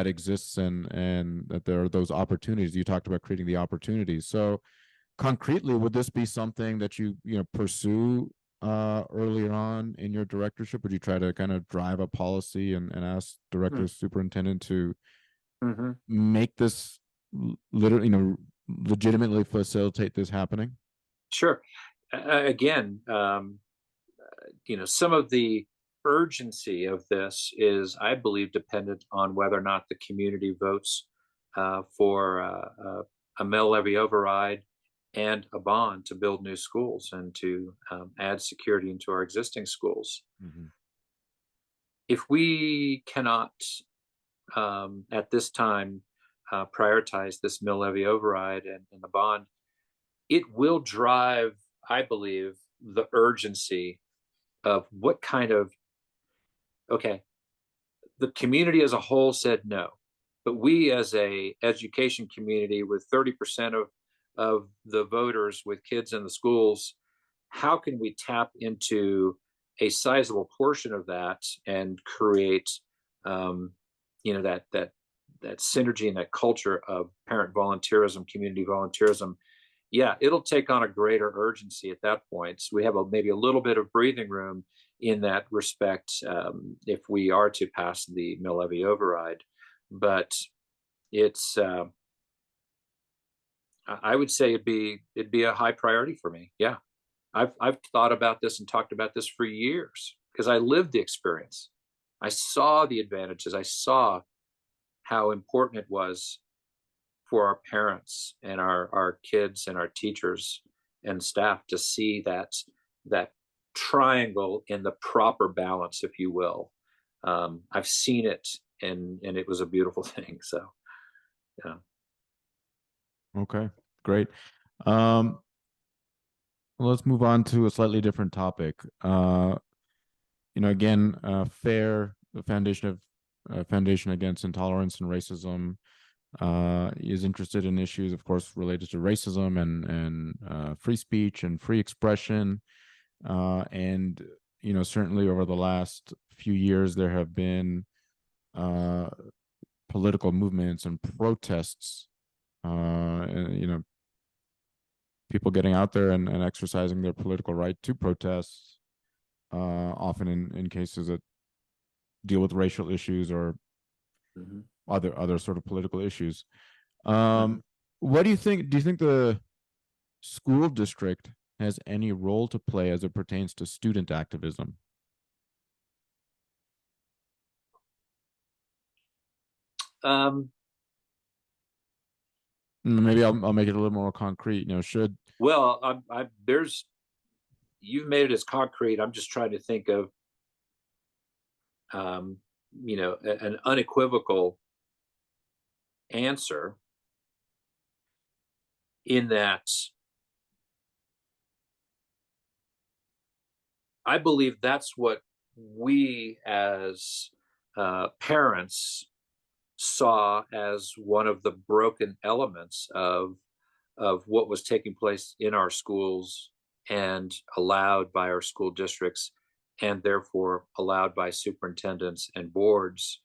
exists, and that there are those opportunities. You talked about creating the opportunities. So concretely, would this be something that you pursue earlier on in your directorship? Would you try to kind of drive a policy and ask director superintendent to Mm-hmm. make this literally, legitimately facilitate this happening? Sure. Again, some of the urgency of this is, I believe, dependent on whether or not the community votes for a mill levy override and a bond to build new schools and to add security into our existing schools. Mm-hmm. If we cannot, at this time, prioritize this mill levy override and the bond, it will drive, I believe, the urgency of what kind of, okay, the community as a whole said no, but we as a education community with 30% of the voters with kids in the schools, how can we tap into a sizable portion of that and create um, that synergy and that culture of parent volunteerism, community volunteerism? Yeah, it'll take on a greater urgency at that point. So we have maybe a little bit of breathing room in that respect, if we are to pass the mill levy override. But it's, I would say it'd be a high priority for me. Yeah, I've thought about this and talked about this for years because I lived the experience. I saw the advantages. I saw how important it was for our parents and our kids and our teachers and staff to see that triangle in the proper balance, if you will. I've seen it, and it was a beautiful thing. So, yeah. Okay, great. Um, let's move on to a slightly different topic. Again, FAIR, the Foundation Against Intolerance and Racism, is interested in issues, of course, related to racism and free speech and free expression. And certainly over the last few years, there have been political movements and protests, people getting out there and exercising their political right to protest, often in cases that deal with racial issues or Mhm. other sort of political issues. Mhm. What do you think? Do you think the school district has any role to play as it pertains to student activism? Um, Maybe I'll make it a little more concrete. Should well, there's you've made it as concrete. I'm just trying to think of um, an unequivocal answer in that I believe that's what we as parents saw as one of the broken elements of what was taking place in our schools and allowed by our school districts and therefore allowed by superintendents and boards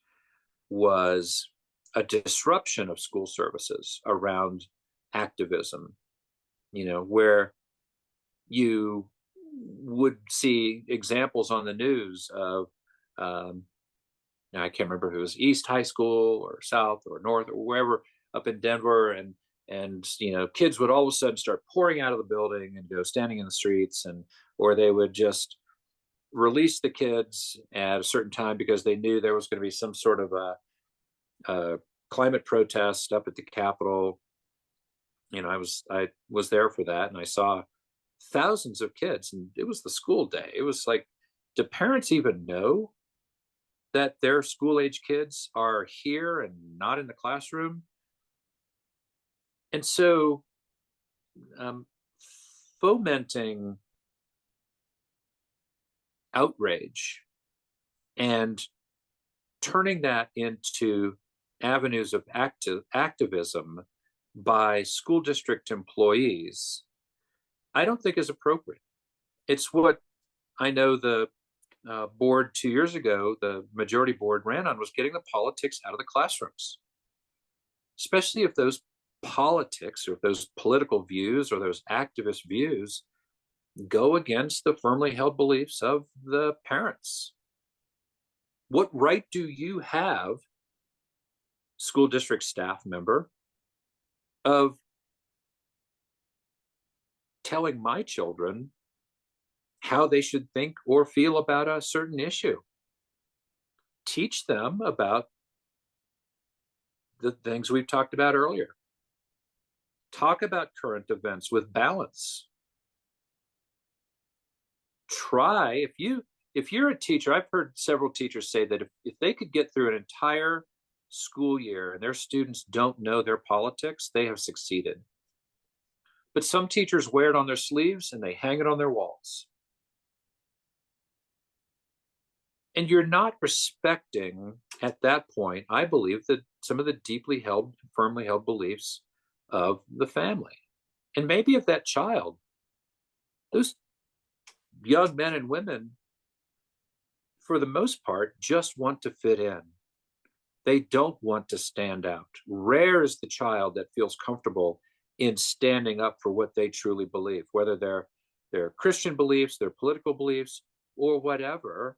was a disruption of school services around activism, where you would see examples on the news of um, I can't remember if it was East High School or South or North or wherever up in Denver, and kids would all of a sudden start pouring out of the building and go standing in the streets, and or they would just release the kids at a certain time because they knew there was going to be some sort of a climate protest up at the Capitol. I was there for that, and I saw thousands of kids, and it was the school day. It was like, do parents even know that their school age kids are here and not in the classroom? And so, um, fomenting outrage and turning that into avenues of activism by school district employees, I don't think is appropriate. It's what I know the board 2 years ago, the majority board ran on, was getting the politics out of the classrooms, especially if those politics or if those political views or those activist views go against the firmly held beliefs of the parents. What right do you have, school district staff member, of telling my children how they should think or feel about a certain issue? Teach them about the things we've talked about earlier. Talk about current events with balance. Try, if you're a teacher, I've heard several teachers say that if they could get through an entire school year and their students don't know their politics, they have succeeded. But some teachers wear it on their sleeves and they hang it on their walls. And you're not respecting at that point, I believe, that some of the deeply held, firmly held beliefs of the family and maybe of that child. Those young men and women, for the most part, just want to fit in. They don't want to stand out. Rare is the child that feels comfortable in standing up for what they truly believe, whether they're their Christian beliefs, their political beliefs, or whatever.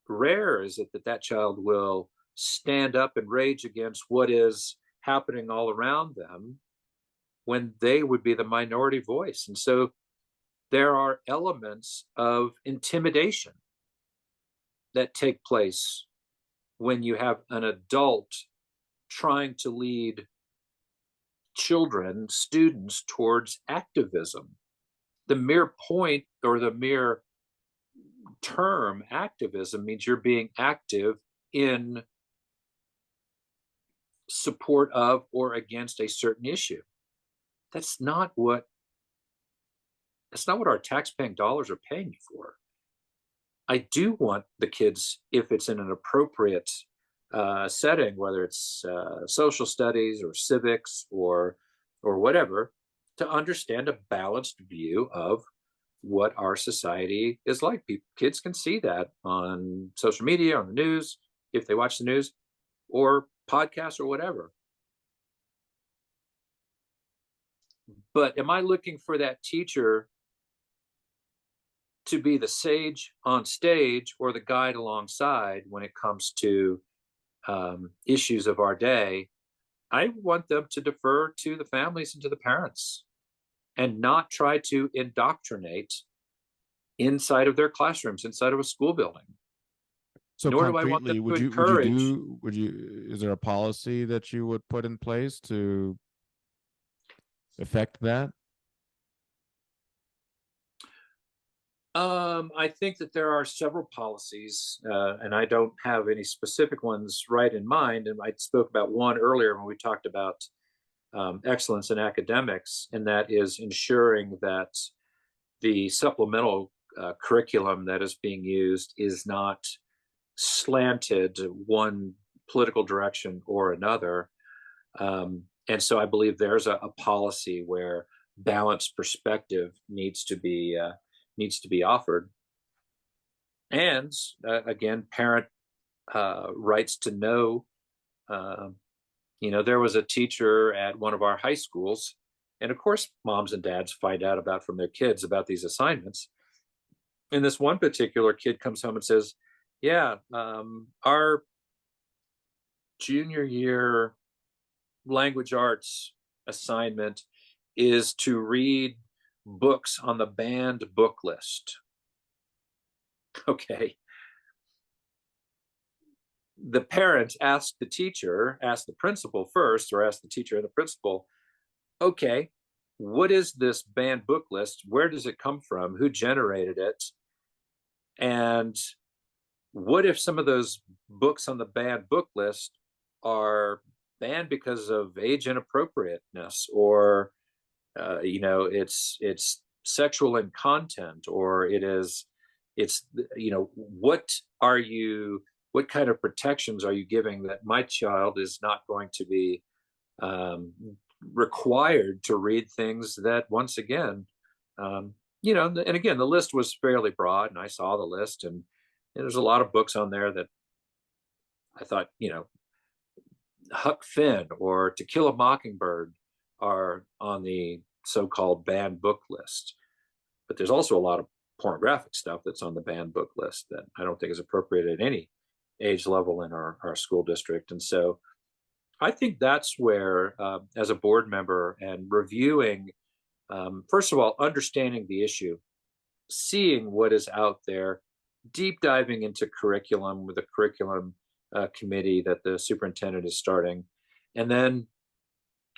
Rare is it that that child will stand up and rage against what is happening all around them when they would be the minority voice. And so there are elements of intimidation that take place when you have an adult trying to lead children, students, towards activism. The mere point or the mere term activism means you're being active in support of or against a certain issue. That's not what our taxpaying dollars are paying you for. I do want the kids, if it's in an appropriate setting, whether it's social studies or civics or whatever, to understand a balanced view of what our society is like. Kids can see that on social media, on the news, if they watch the news, or podcasts or whatever. But am I looking for that teacher to be the sage on stage or the guide alongside when it comes to issues of our day? I want them to defer to the families and to the parents and not try to indoctrinate inside of their classrooms, inside of a school building. So Nor do I want them concretely, to encourage. is there a policy that you would put in place to affect that? I think that there are several policies, and I don't have any specific ones right in mind. And I spoke about one earlier when we talked about excellence in academics, and that is ensuring that the supplemental curriculum that is being used is not slanted one political direction or another. And so I believe there's a policy where balanced perspective needs to be offered. And again, parent rights to know. Uh, there was a teacher at one of our high schools, and of course, moms and dads find out about from their kids about these assignments. And this one particular kid comes home and says, "Yeah, our junior year language arts assignment is to read books on the banned book list." Okay. The parent asked the teacher, asked the principal first, or asked the teacher and the principal, okay, what is this banned book list? Where does it come from? Who generated it? And what if some of those books on the banned book list are banned because of age inappropriateness, or it's sexual in content, or what kind of protections are you giving that my child is not going to be um, required to read things that, once again, and again, the list was fairly broad, and I saw the list, and there's a lot of books on there that I thought, Huck Finn or To Kill a Mockingbird are on the so-called banned book list. But there's also a lot of pornographic stuff that's on the banned book list that I don't think is appropriate at any age level in our school district. And so I think that's where, as a board member and reviewing, first of all, understanding the issue, seeing what is out there, deep diving into curriculum with a curriculum committee that the superintendent is starting, and then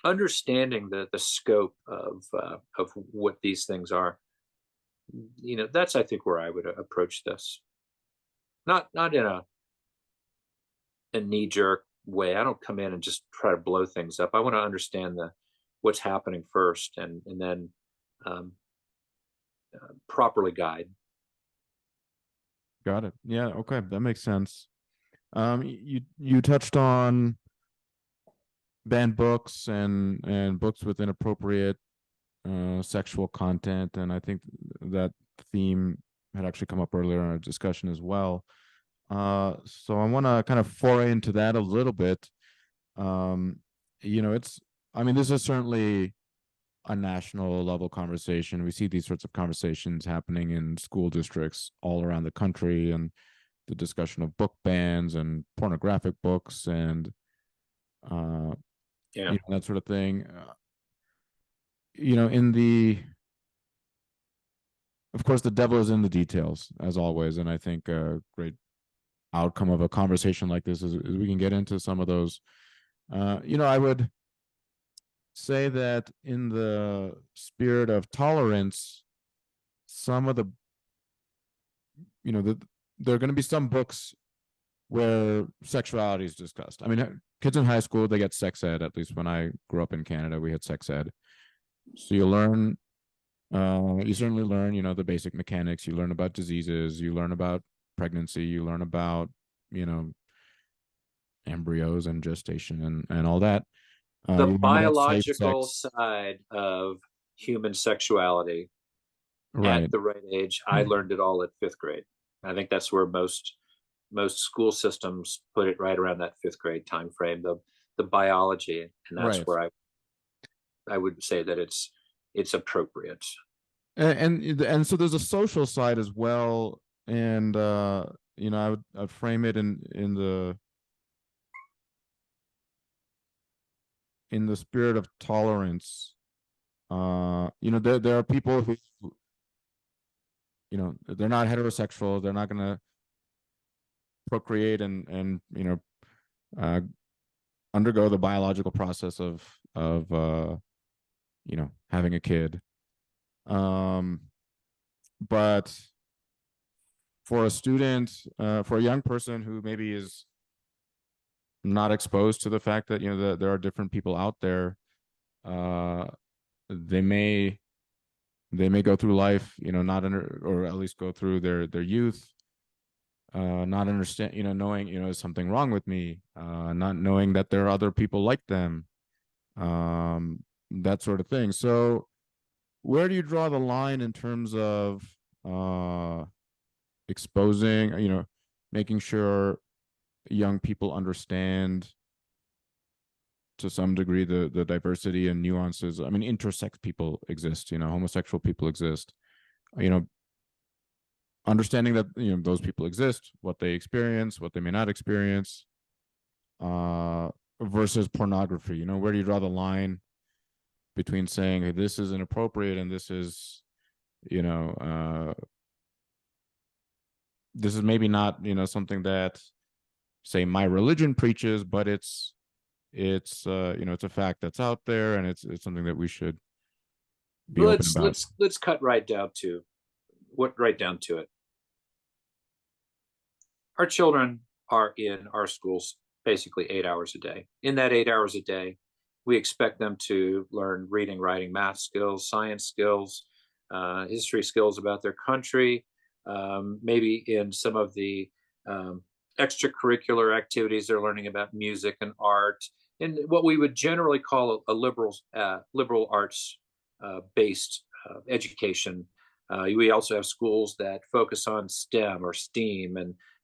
understanding the scope of what these things are. That's, I think, where I would approach this. Not in a knee jerk way. I don't come in and just try to blow things up. I want to understand what's happening first, and then properly guide. Got it. Yeah. Okay. That makes sense. You touched on banned books and books with inappropriate sexual content, and I think that theme had actually come up earlier in our discussion as well. So I want to kind of foray into that a little bit. This is certainly a national level conversation. We see these sorts of conversations happening in school districts all around the country, and the discussion of book bans and pornographic books and that sort of thing. Of course, the devil is in the details, as always, and I think a great outcome of a conversation like this is we can get into some of those. I would say that in the spirit of tolerance, some of there are going to be some books where sexuality is discussed. I mean, kids in high school, they get sex ed. At least when I grew up in Canada, we had sex ed. So you certainly learn, the basic mechanics. You learn about diseases. You learn about pregnancy. You learn about, embryos and gestation and all that. The biological side of human sexuality, right, at the right age. I learned it all at 5th grade. I think that's where most school systems put it, right around that 5th grade time frame, the biology, and that's right where I would say that it's it's appropriate. And so there's a social side as well, and I'd frame it in the spirit of tolerance. There are people who, they're not heterosexual, they're not gonna procreate and uh, undergo the biological process of having a kid. Um, but for a student, for a young person who maybe is not exposed to the fact that that there are different people out there, uh, they may go through life, not under, or at least go through their youth, not understand, knowing, is something wrong with me, not knowing that there are other people like them, that sort of thing. So where do you draw the line in terms of exposing, making sure young people understand to some degree the diversity and nuances? I mean, intersex people exist, homosexual people exist, you know, understanding that those people exist, what they experience, what they may not experience, uh, versus pornography. Where do you draw the line between saying, hey, this is inappropriate and uh, this is maybe not something that, say, my religion preaches, but it's it's a fact that's out there, and it's something that we should be open Let's about. let's cut right down to it. Our children are in our schools basically 8 hours a day. In that 8 hours a day, we expect them to learn reading, writing, math skills, science skills, history skills about their country, maybe in some of the um, extracurricular activities they're learning about music and art, and what we would generally call a liberal arts based education. We also have schools that focus on STEM or STEAM,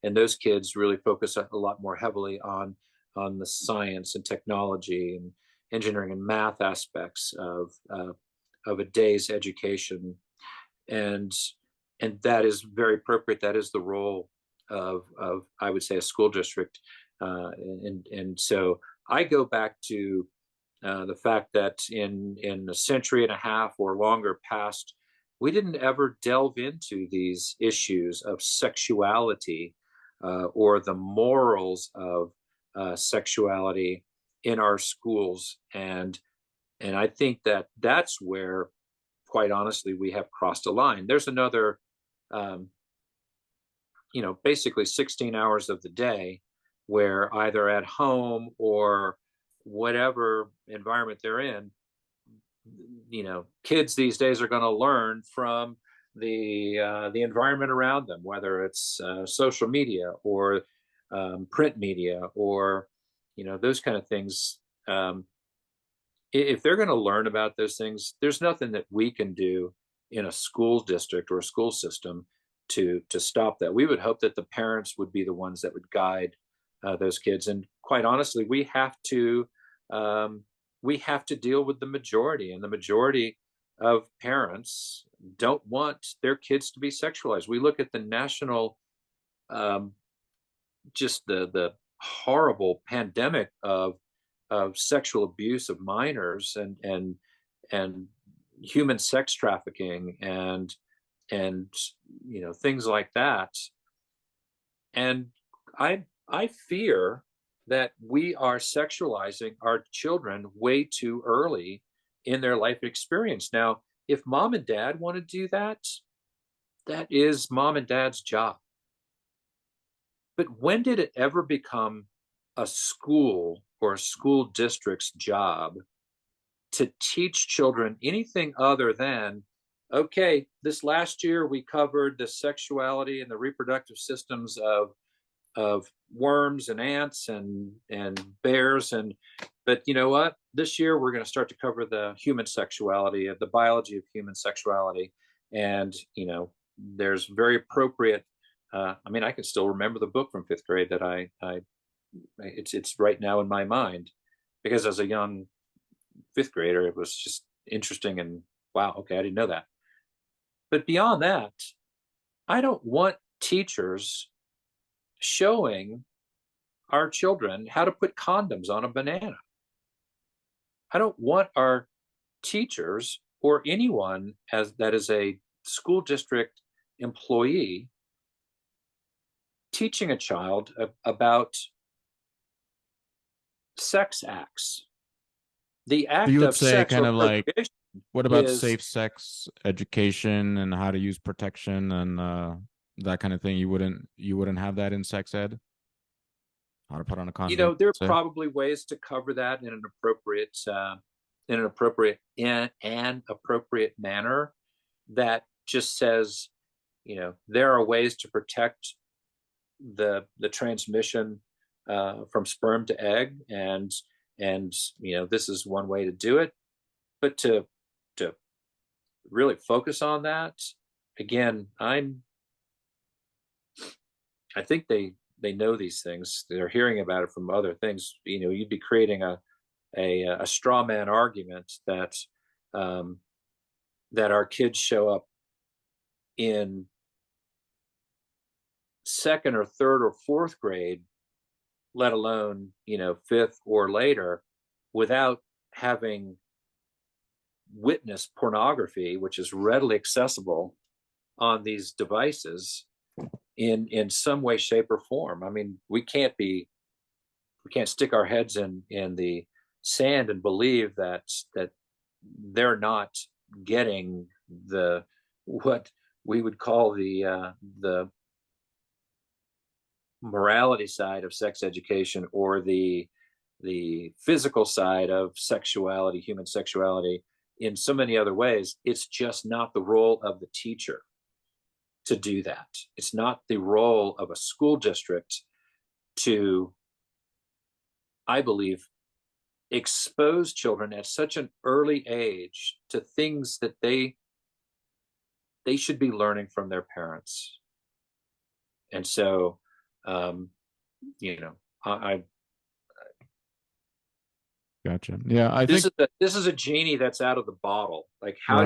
and those kids really focus a lot more heavily on the science and technology and engineering and math aspects of a day's education, and that is very appropriate. That is the role of I would say a school district, and so I go back to the fact that in a century and a half or longer past, we didn't ever delve into these issues of sexuality or the morals of sexuality in our schools, and I think that that's where, quite honestly, we have crossed a line. There's another, um, basically 16 hours of the day where either at home or whatever environment they're in, kids these days are going to learn from the environment around them, whether it's social media or print media or those kind of things. Um, if they're going to learn about those things, there's nothing that we can do in a school district or a school system to stop that. We would hope that the parents would be the ones that would guide those kids. And quite honestly, um, we have to deal with the majority, and the majority of parents don't want their kids to be sexualized. We look at the national, um, just the horrible pandemic of sexual abuse of minors and human sex trafficking and things like that. And I fear that we are sexualizing our children way too early in their life experience. Now, if mom and dad want to do that, that is mom and dad's job. But when did it ever become a school or a school district's job to teach children anything other than, okay, this last year we covered the sexuality and the reproductive systems of worms and ants and bears, and but you know what, this year we're going to start to cover the human sexuality, of the biology of human sexuality. And there's very appropriate, I mean, I can still remember the book from fifth grade that I it's right now in my mind, because as a young fifth grader, it was just interesting and wow, okay, I didn't know that. But beyond that, I don't want teachers showing our children how to put condoms on a banana. I don't want our teachers or anyone as that is a school district employee teaching a child about sex acts. The So you act would of say sex kind or of like, procreation what about is, safe sex education and how to use protection and that kind of thing? You wouldn't have that in sex ed? How to put on a condom, there are say? probably ways to cover that in an appropriate manner that just says, there are ways to protect the transmission from sperm to egg, and this is one way to do it. But to really focus on that, again, I think they know these things. They're hearing about it from other things. You'd be creating a straw man argument um, that our kids show up in second or third or fourth grade, let alone fifth or later, without having witnessed pornography, which is readily accessible on these devices in some way, shape, or form. I mean, we can't stick our heads in the sand and believe that they're not getting the what we would call the morality side of sex education, or the physical side of sexuality, human sexuality, in so many other ways. It's just not the role of the teacher to do that. It's not the role of a school district to, I believe, expose children at such an early age to things that they should be learning from their parents. And so, um, you know, I Gotcha. Yeah, I this think, is a genie that's out of the bottle. Like, right.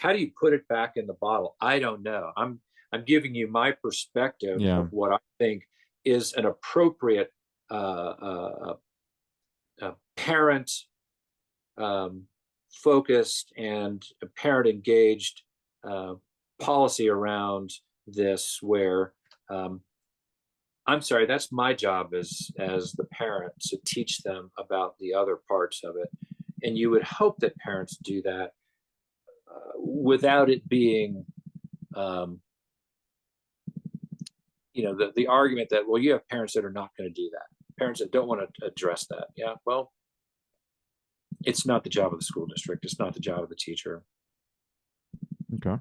how do you put it back in the bottle? I don't know. I'm giving you my perspective Yeah. of what I think is an appropriate uh, parent focused and parent engaged uh, policy around this, where um, I'm sorry, that's my job as the parent, to teach them about the other parts of it. And you would hope that parents do that without it being um, the argument that, well, you have parents that are not going to do that, parents that don't want to address that. Yeah, well, it's not the job of the school district, it's not the job of the teacher. Okay.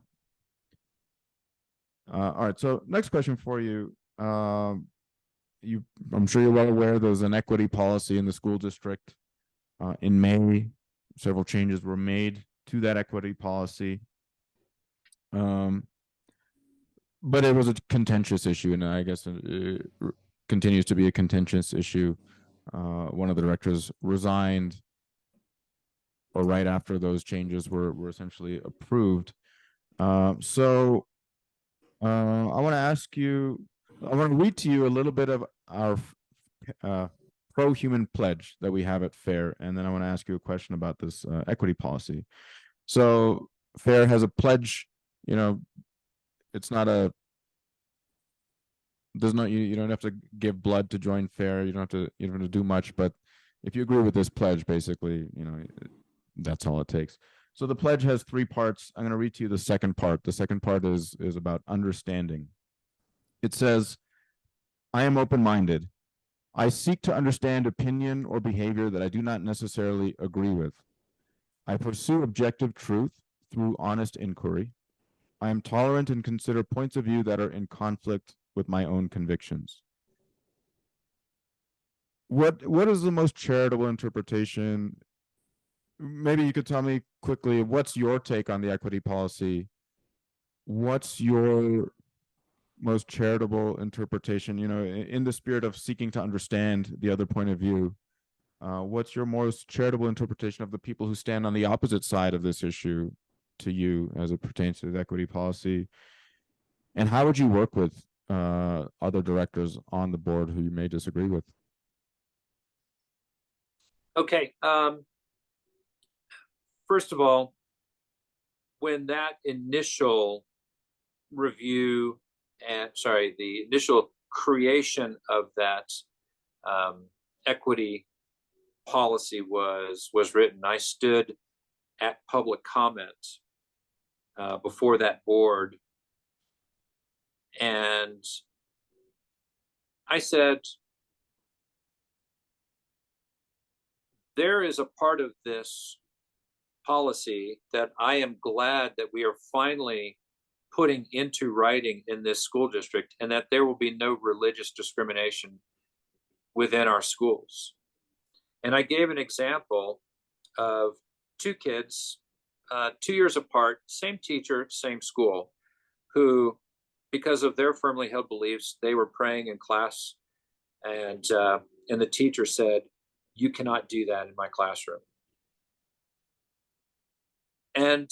All right. So next question for you. I'm sure you're well aware there's an equity policy in the school district. In May, several changes were made to that equity policy. But it was a contentious issue, and I guess it continues to be a contentious issue. One of the directors resigned, or right after those changes were essentially approved. So I want to ask you, I want to read to you a little bit of our pro-human pledge that we have at FAIR, and then I want to ask you a question about this equity policy. So FAIR has a pledge. It's not a there's no you don't have to give blood to join FAIR. You don't have to do much, but if you agree with this pledge, basically, that's all it takes. So the pledge has three parts. I'm going to read to you the second part. The second part is about understanding. It says, I am open-minded. I seek to understand opinion or behavior that I do not necessarily agree with. I pursue objective truth through honest inquiry. I am tolerant and consider points of view that are in conflict with my own convictions. What is the most charitable interpretation? Maybe you could tell me quickly, what's your take on the equity policy? What's your most charitable interpretation, in the spirit of seeking to understand the other point of view? What's your most charitable interpretation of the people who stand on the opposite side of this issue? to you as it pertains to the equity policy? And how would you work with other directors on the board who you may disagree with? Okay. First of all, when that initial review the initial creation of that equity policy was written, I stood at public comment before that board, and I said, there is a part of this policy that I am glad that we are finally putting into writing in this school district, and that there will be no religious discrimination within our schools. And I gave an example of two kids, 2 years apart, same teacher, same school, who, because of their firmly held beliefs, they were praying in class, and the teacher said, "You cannot do that in my classroom." And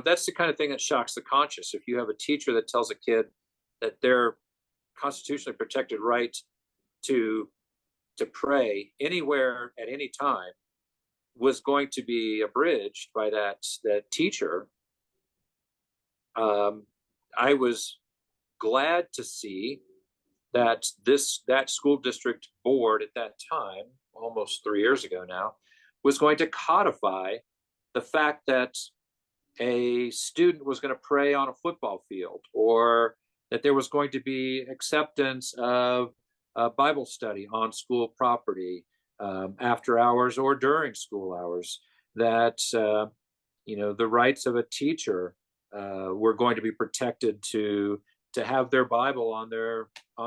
that's the kind of thing that shocks the conscience. If you have a teacher that tells a kid that their constitutionally protected right to pray anywhere at any time was going to be abridged by that teacher, I was glad to see that that school district board at that time, almost 3 years ago now, was going to codify the fact that a student was going to pray on a football field, or that there was going to be acceptance of a Bible study on school property after hours or during school hours, that the rights of a teacher were going to be protected to have their Bible on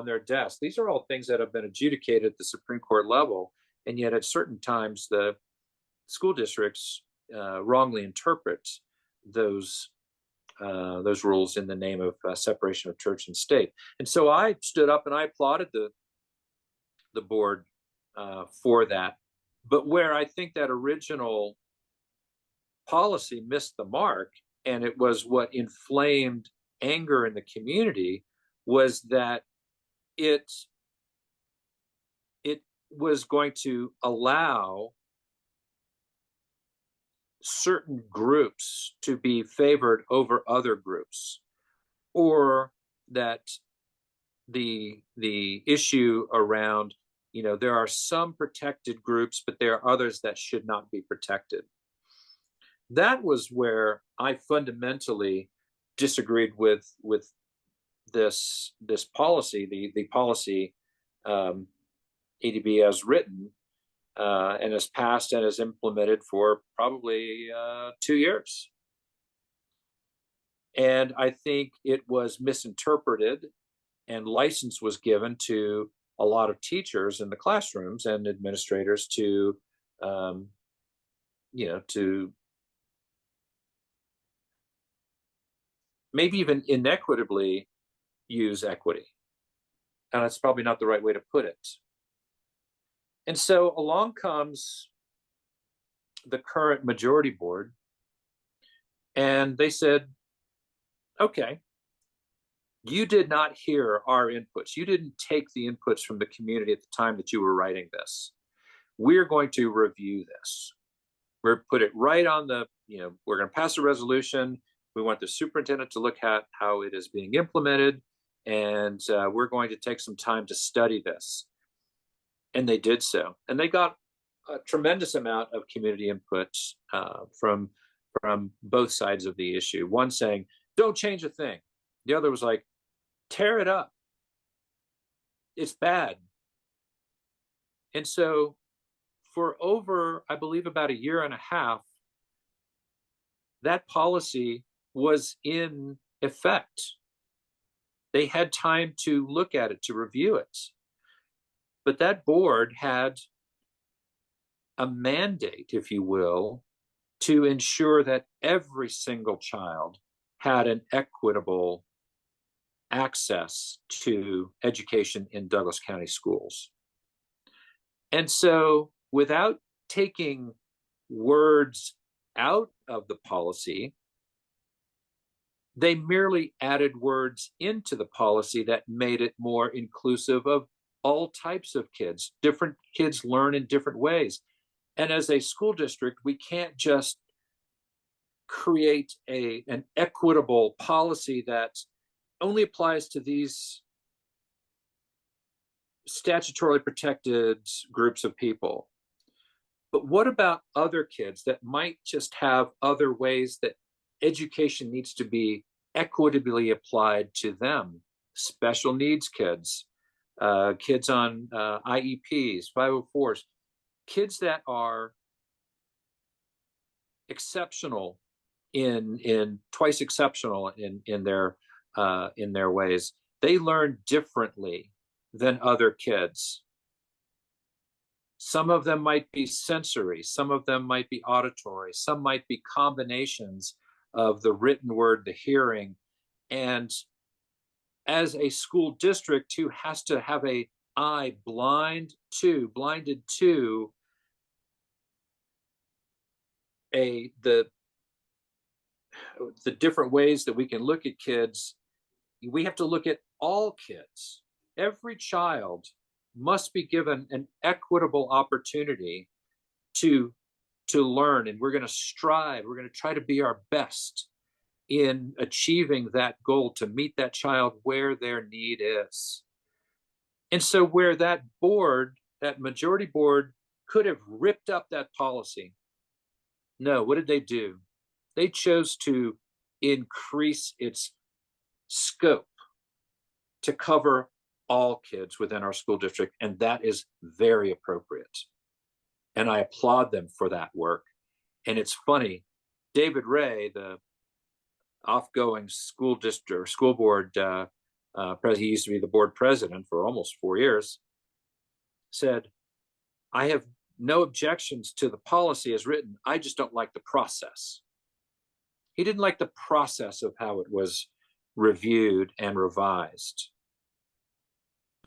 their desk. These are all things that have been adjudicated at the Supreme Court level, and yet at certain times the school districts wrongly interpret those rules in the name of separation of church and state. And so I stood up and I applauded the board for that. But where I think that original policy missed the mark, and it was what inflamed anger in the community, was that it was going to allow certain groups to be favored over other groups, or that the issue around, there are some protected groups, but there are others that should not be protected. That was where I fundamentally disagreed with this policy, the policy EDB as written, and has passed and is implemented for probably 2 years. And I think it was misinterpreted, and license was given to a lot of teachers in the classrooms and administrators to maybe even inequitably use equity. And that's probably not the right way to put it. And so along comes the current majority board, and they said, okay, you did not hear our inputs. You didn't take the inputs from the community at the time that you were writing this. We're going to review this. We're put it right on we're going to pass a resolution. We want the superintendent to look at how it is being implemented, and we're going to take some time to study this. And they did so. And they got a tremendous amount of community input from both sides of the issue. One saying, don't change a thing. The other was like, tear it up. It's bad. And so for over, I believe, about a year and a half, that policy was in effect. They had time to look at it, to review it. But that board had a mandate, if you will, to ensure that every single child had an equitable access to education in Douglas County schools. And so, without taking words out of the policy, they merely added words into the policy that made it more inclusive of all types of kids. Different kids learn in different ways. And as a school district, we can't just create an equitable policy that only applies to these statutorily protected groups of people. But what about other kids that might just have other ways that education needs to be equitably applied to them? Special needs kids, kids on IEPs, 504s, kids that are exceptional in twice exceptional in their ways. They learn differently than other kids. Some of them might be sensory, some of them might be auditory, some might be combinations of the written word, the hearing. And as a school district who has to have a eye blinded to the different ways that we can look at kids, we have to look at all kids. Every child must be given an equitable opportunity to learn, and we're going to strive, we're going to try to be our best in achieving that goal, to meet that child where their need is. And so where that board, that majority board, could have ripped up that policy, no, what did they do? They chose to increase its scope to cover all kids within our school district, and that is very appropriate. And I applaud them for that work. And it's funny, David Ray, the outgoing school district or school board president, he used to be the board president for almost 4 years, said, I have no objections to the policy as written. I just don't like the process. He didn't like the process of how it was reviewed and revised.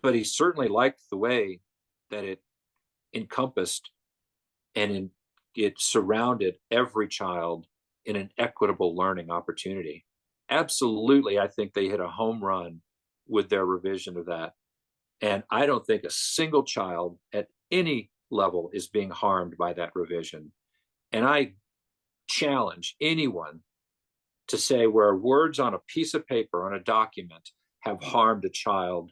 But he certainly liked the way that it encompassed and it surrounded every child in an equitable learning opportunity. Absolutely, I think they hit a home run with their revision of that. And I don't think a single child at any level is being harmed by that revision. And I challenge anyone to say where words on a piece of paper, on a document, have harmed a child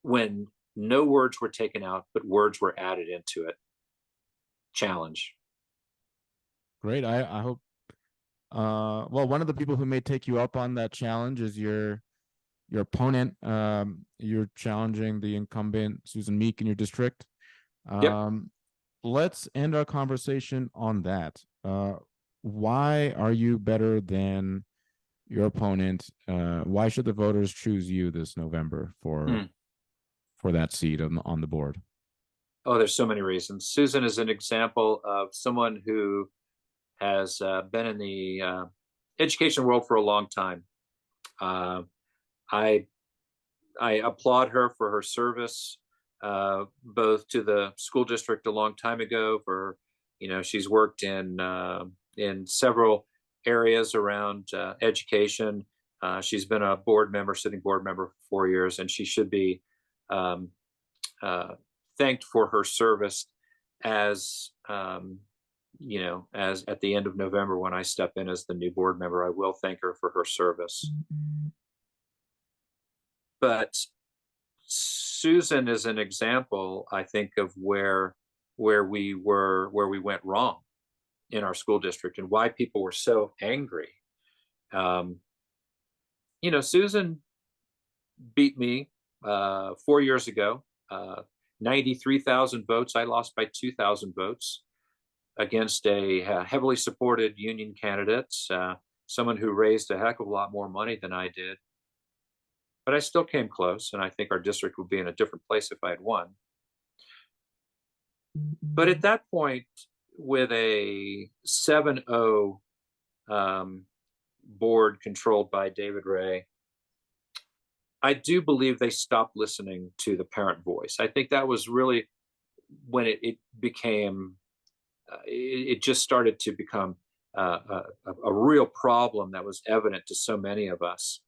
when no words were taken out, but words were added into it. Challenge. Great. I hope. Well, one of the people who may take you up on that challenge is your opponent. You're challenging the incumbent Susan Meek in your district. Yep. Let's end our conversation on that. Why are you better than your opponent? Why should the voters choose you this November for that seat on the board? Oh, there's so many reasons. Susan is an example of someone who has been in the education world for a long time. I applaud her for her service, both to the school district a long time ago. She's worked in several areas around education. She's been a sitting board member for 4 years, and she should be thanked for her service as as at the end of November, when I step in as the new board member, I will thank her for her service. But Susan is an example, I think, of where we went wrong in our school district and why people were so angry. Susan beat me 4 years ago, 93,000 votes. I lost by 2,000 votes against a heavily supported union candidate, someone who raised a heck of a lot more money than I did. But I still came close, and I think our district would be in a different place if I had won. But at that point, with a 7-0 board controlled by David Ray, I do believe they stopped listening to the parent voice. I think that was really when it became it just started to become a real problem that was evident to so many of us.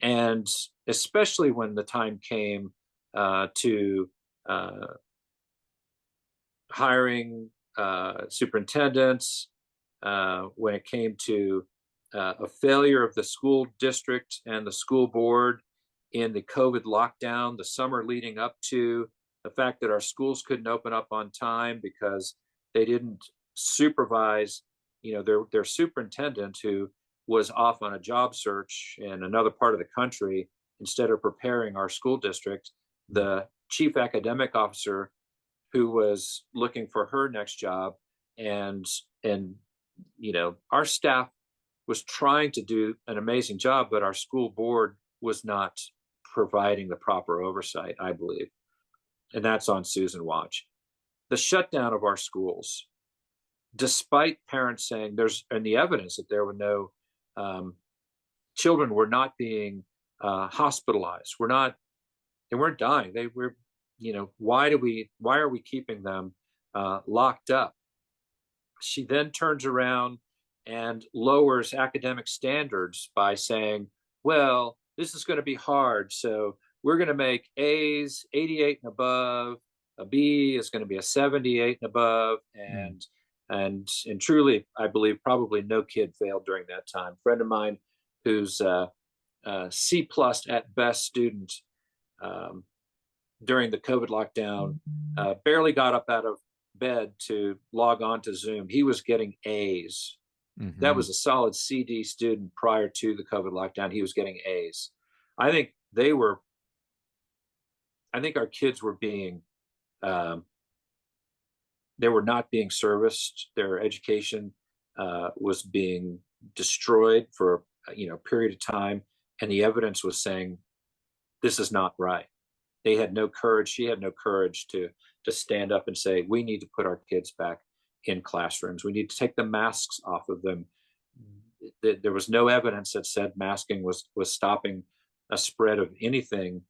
And especially when the time came to hiring superintendents, when it came to a failure of the school district and the school board in the COVID lockdown, the summer leading up to the fact that our schools couldn't open up on time because they didn't supervise, their superintendent who was off on a job search in another part of the country instead of preparing our school district. The chief academic officer who was looking for her next job, and our staff was trying to do an amazing job, but our school board was not providing the proper oversight, I believe. And that's on Susan watch. The shutdown of our schools, despite parents saying and the evidence that there were no children were not being hospitalized. They weren't dying. They were, why are we keeping them locked up? She then turns around and lowers academic standards by saying, well, this is going to be hard, so we're going to make A's 88 and above, a B is going to be a 78 and above, and truly, I believe probably no kid failed during that time. A friend of mine who's a C+ at best student during the COVID lockdown barely got up out of bed to log on to Zoom. He was getting A's. Mm-hmm. That was a solid CD student prior to the COVID lockdown. He was getting A's. I think our kids were being, they were not being serviced. Their education was being destroyed for a period of time, and the evidence was saying this is not right. They had no courage. She had no courage to stand up and say, we need to put our kids back in classrooms. We need to take the masks off of them. There was no evidence that said masking was stopping a spread of anything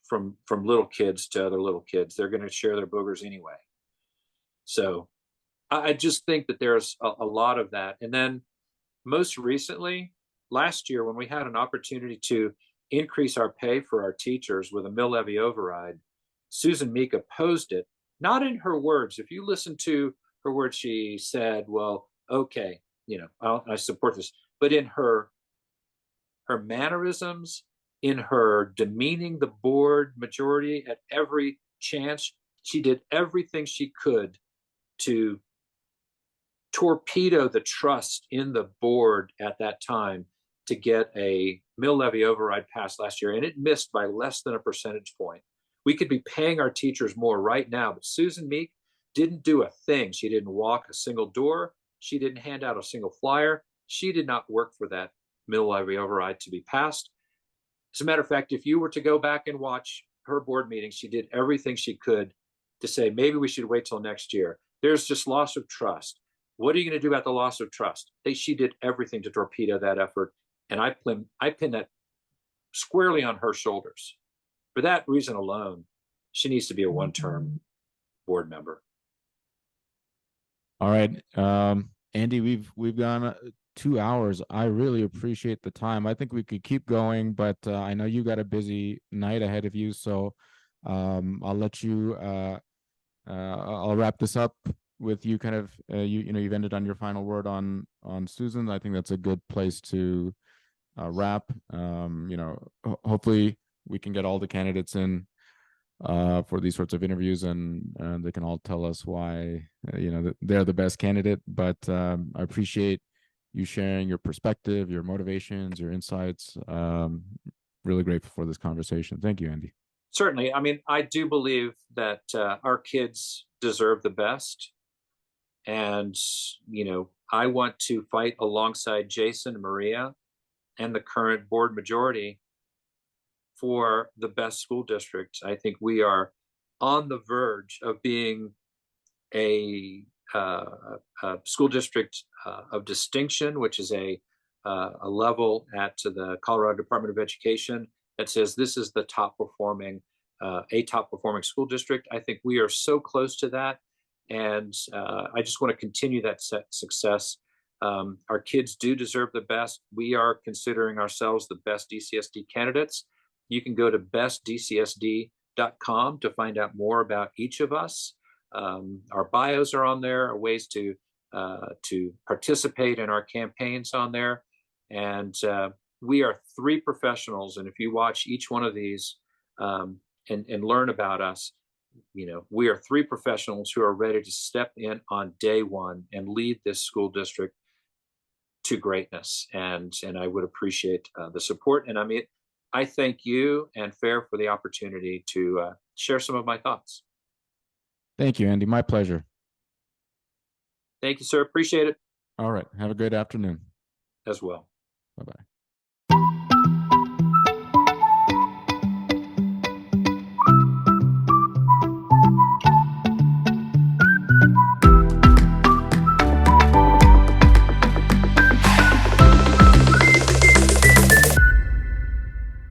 from little kids to other little kids. They're going to share their boogers anyway. So I just think that there's a lot of that. And then most recently, last year, when we had an opportunity to increase our pay for our teachers with a mill levy override, Susan Meek opposed it, not in her words. If you listen to her words, she said, well, okay, I support this. But in her mannerisms, in her demeaning the board majority at every chance, she did everything she could to torpedo the trust in the board at that time to get a mill levy override passed last year, and it missed by less than a percentage point. We could be paying our teachers more right now, but Susan Meek didn't do a thing. She didn't walk a single door. She didn't hand out a single flyer. She did not work for that mill levy override to be passed. As a matter of fact, if you were to go back and watch her board meetings, she did everything she could to say, maybe we should wait till next year. There's just loss of trust. What are you going to do about the loss of trust? She did everything to torpedo that effort, and I pin that squarely on her shoulders. For that reason alone, she needs to be a one-term board member. All right, Andy, we've gone 2 hours. I really appreciate the time. I think we could keep going, but I know you got a busy night ahead of you, so I'll let you. I'll wrap this up with you. Kind of, you've ended on your final word on Susan. I think that's a good place to wrap. Hopefully we can get all the candidates in for these sorts of interviews, and they can all tell us why they're the best candidate. But I appreciate you sharing your perspective, your motivations, your insights. Really grateful for this conversation. Thank you, Andy. Certainly. I mean, I do believe that our kids deserve the best. And, I want to fight alongside Jason and Maria and the current board majority for the best school district. I think we are on the verge of being a school district of distinction, which is a level at the Colorado Department of Education that says this is the top performing a top performing school district. I think we are so close to that. And I just want to continue that success. Our kids do deserve the best. We are considering ourselves the best DCSD candidates. You can go to bestdcsd.com to find out more about each of us. Our bios are on there, ways to participate in our campaigns on there. And we are three professionals. And if you watch each one of these and learn about us, we are three professionals who are ready to step in on day one and lead this school district to greatness. And I would appreciate the support. And I thank you and FAIR for the opportunity to share some of my thoughts. Thank you, Andy. My pleasure. Thank you, sir. Appreciate it. All right. Have a great afternoon. As well. Bye-bye.